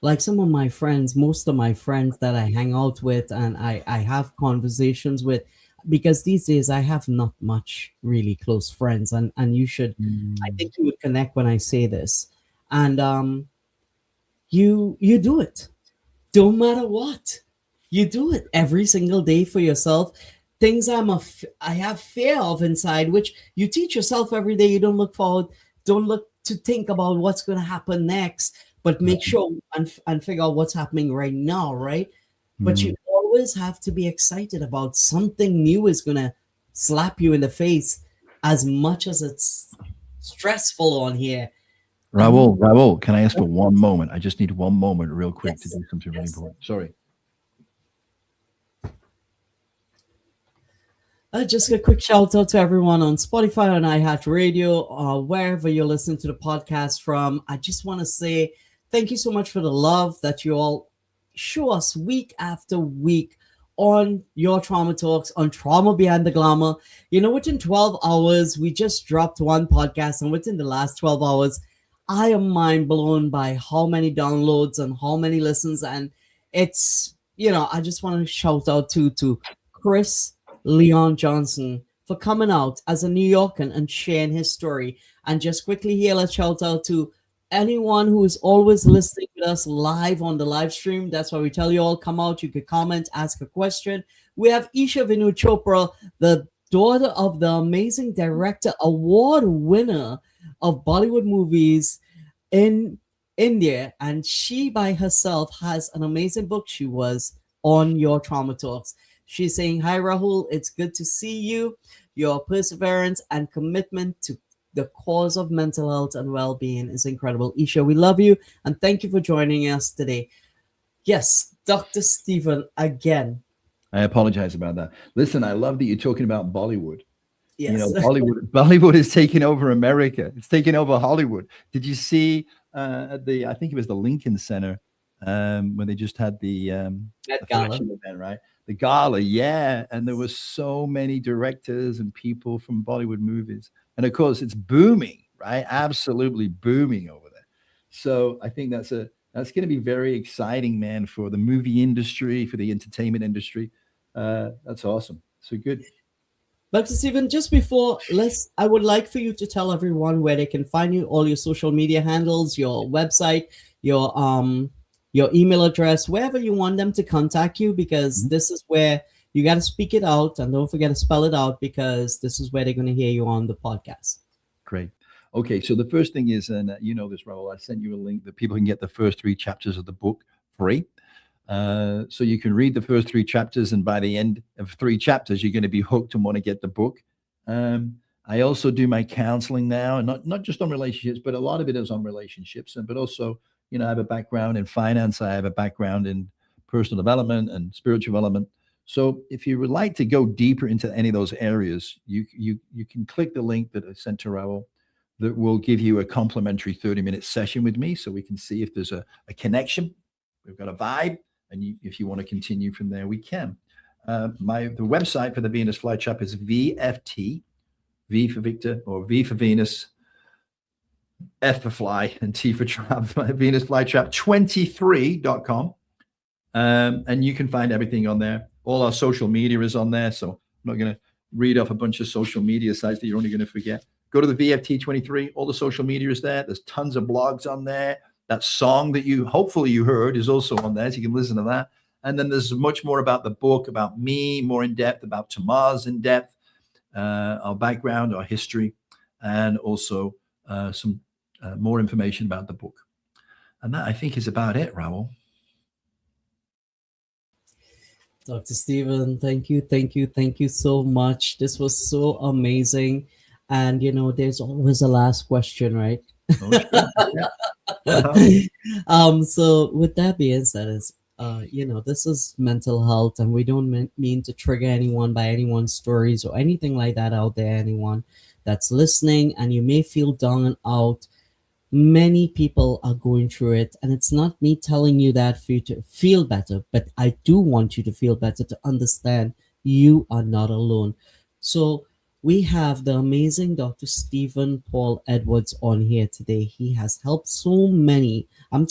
like some of my friends, most of my friends that I hang out with and I have conversations with, because these days I have not much really close friends, and I Mm. think you would connect when I say this, and you do it, don't matter what, you do it every single day for yourself. Things I have fear of inside, which you teach yourself every day. You don't look to think about what's going to happen next, but make sure and figure out what's happening right now, right? But you Mm. always have to be excited about something new is going to slap you in the face, as much as it's stressful on here. And Raul, can I ask for one moment? I just need one moment real quick to yes, do something really yes. important. Sorry. Just a quick shout out to everyone on Spotify and iHeartRadio, wherever you're listening to the podcast from. I just want to say thank you so much for the love that you all show us week after week on your trauma talks, on Trauma Behind the Glamour. Within 12 hours, we just dropped one podcast, and within the last 12 hours, I am mind blown by how many downloads and how many listens. And I just want to shout out to Chris Leon Johnson for coming out as a New Yorker and sharing his story. And just quickly here, let's shout out to anyone who is always listening with us live on the live stream. That's why we tell you all come out. You could comment, ask a question. We have Isha Vinu Chopra, the daughter of the amazing director, award winner of Bollywood movies in India, and she by herself has an amazing book. She was on your Trauma Talks. She's saying, "Hi, Rahul. It's good to see you. Your perseverance and commitment to the cause of mental health and well being is incredible. Isha, we love you and thank you for joining us today." Yes, Dr. Stephen, again. I apologize about that. Listen, I love that you're talking about Bollywood. You Yes. know, Bollywood is taking over America. It's taking over Hollywood. Did you see at the I think it was the Lincoln Center when they just had Met the Gala. fashion event, right? The gala, yeah. And there were so many directors and people from Bollywood movies. And of course, it's booming, right? Absolutely booming over there. So I think that's going to be very exciting, man, for the movie industry, for the entertainment industry. That's awesome. So good. Dr. Stephen, just before let's I would like for you to tell everyone where they can find you, all your social media handles, your website, your email address, wherever you want them to contact you, because Mhm. this is where you gotta speak it out and don't forget to spell it out because this is where they're gonna hear you on the podcast. Great. Okay, so the first thing is, and you know this, Raul, I sent you a link that people can get the first three chapters of the book free. So you can read the first three chapters, and by the end of three chapters, you're going to be hooked and want to get the book. I also do my counseling now, and not just on relationships, but a lot of it is on relationships, and but also, you know, I have a background in finance, I have a background in personal development and spiritual development. So if you would like to go deeper into any of those areas, you can click the link that I sent to Raul that will give you a complimentary 30-minute session with me so we can see if there's a connection. We've got a vibe, and if you want to continue from there, we can. The website for the Venus Flytrap is VFT, V for Victor, or V for Venus, F for Fly, and T for Trap, Venus Flytrap 23.com. And you can find everything on there. All our social media is on there. So I'm not going to read off a bunch of social media sites that you're only going to forget. Go to the VFT 23. All the social media is there. There's tons of blogs on there. That song that you hopefully you heard is also on there. So you can listen to that. And then there's much more about the book, about me, more in depth, about Tamar's in depth, our background, our history, and also some more information about the book. And that I think is about it, Raul. Dr. Stephen, thank you so much. This was so amazing. And there's always a last question, right? Oh, sure. Yeah. Uh-huh. So with that being said, this is mental health, and we don't mean to trigger anyone by anyone's stories or anything like that out there. Anyone that's listening, and you may feel down and out, many people are going through it, and it's not me telling you that for you to feel better, but I do want you to feel better, to understand you are not alone. So we have the amazing Dr. Stephen Paul Edwards on here today. He has helped so many. And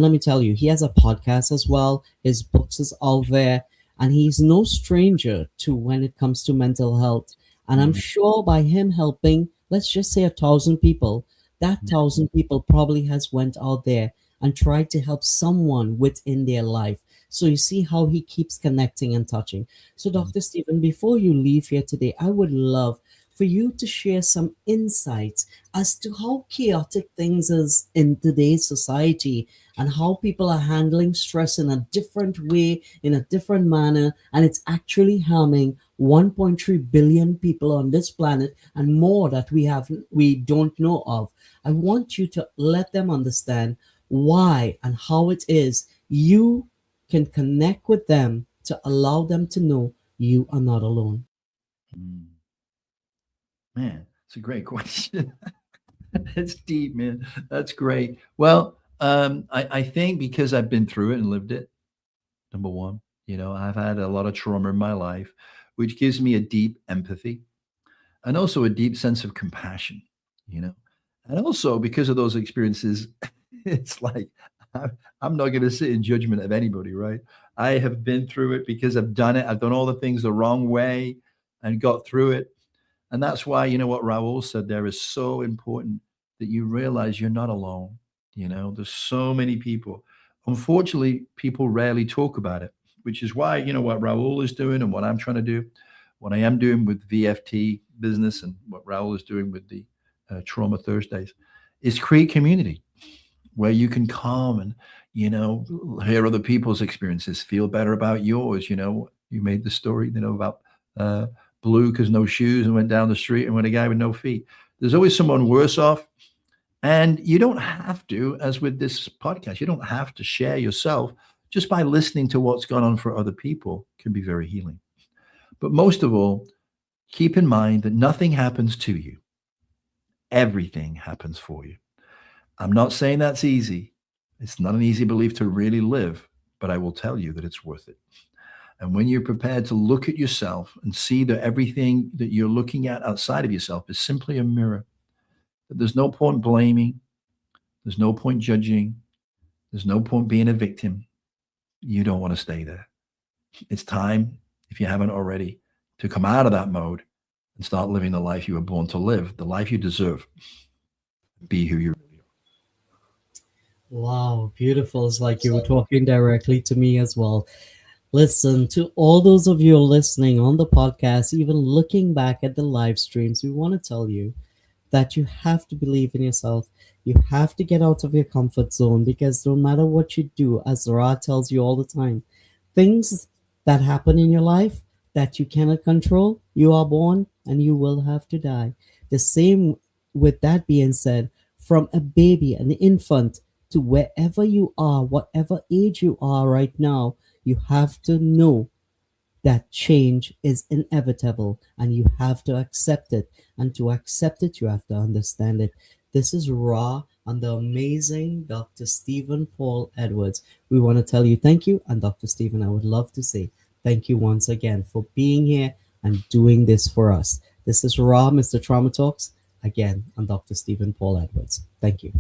let me tell you, he has a podcast as well. His books is out there, and he's no stranger to when it comes to mental health. And I'm Mhm. sure by him helping, let's just say 1,000 people, that Yeah. 1,000 people probably has went out there and tried to help someone within their life. So you see how he keeps connecting and touching. So Mhm. Dr. Stephen, before you leave here today, I would love for you to share some insights as to how chaotic things is in today's society, and how people are handling stress in a different way, in a different manner, and it's actually harming 1.3 billion people on this planet and more that we don't know of. I want you to let them understand why and how it is you can connect with them to allow them to know you are not alone. Mm. Man, it's a great question. It's deep, man. That's great. Well, I think because I've been through it and lived it, number one, you know, I've had a lot of trauma in my life, which gives me a deep empathy and also a deep sense of compassion, you know. And also because of those experiences, it's like I'm not going to sit in judgment of anybody, right? I have been through it because I've done it. I've done all the things the wrong way and got through it. And that's why, you know, what Raul said there is so important that you realize you're not alone. You know, there's so many people. Unfortunately, people rarely talk about it, which is why, you know, what Raul is doing and what I'm trying to do, what I am doing with VFT business and what Raul is doing with the Trauma Thursdays is create community where you can come and, hear other people's experiences, feel better about yours. You made the story, about uh, Blue because no shoes and went down the street and went a guy with no feet. There's always someone worse off. And you don't have to, as with this podcast, you don't have to share yourself. Just by listening to what's gone on for other people can be very healing. But most of all, keep in mind that nothing happens to you. Everything happens for you. I'm not saying that's easy. It's not an easy belief to really live, but I will tell you that it's worth it. And when you're prepared to look at yourself and see that everything that you're looking at outside of yourself is simply a mirror, that there's no point blaming, there's no point judging, there's no point being a victim, you don't want to stay there. It's time, if you haven't already, to come out of that mode and start living the life you were born to live, the life you deserve. Be who you really Wow, beautiful. It's like you were talking directly to me as well. Listen, to all those of you listening on the podcast, even looking back at the live streams, we want to tell you that you have to believe in yourself. You have to get out of your comfort zone because no matter what you do, as Ra tells you all the time, things that happen in your life that you cannot control, you are born and you will have to die. The same with that being said, from a baby, an infant, to wherever you are, whatever age you are right now, you have to know that change is inevitable and you have to accept it. And to accept it, you have to understand it. This is Ra and the amazing Dr. Stephen Paul Edwards. We want to tell you thank you. And Dr. Stephen, I would love to say thank you once again for being here and doing this for us. This is Ra, Mr. Trauma Talks, again, and Dr. Stephen Paul Edwards. Thank you.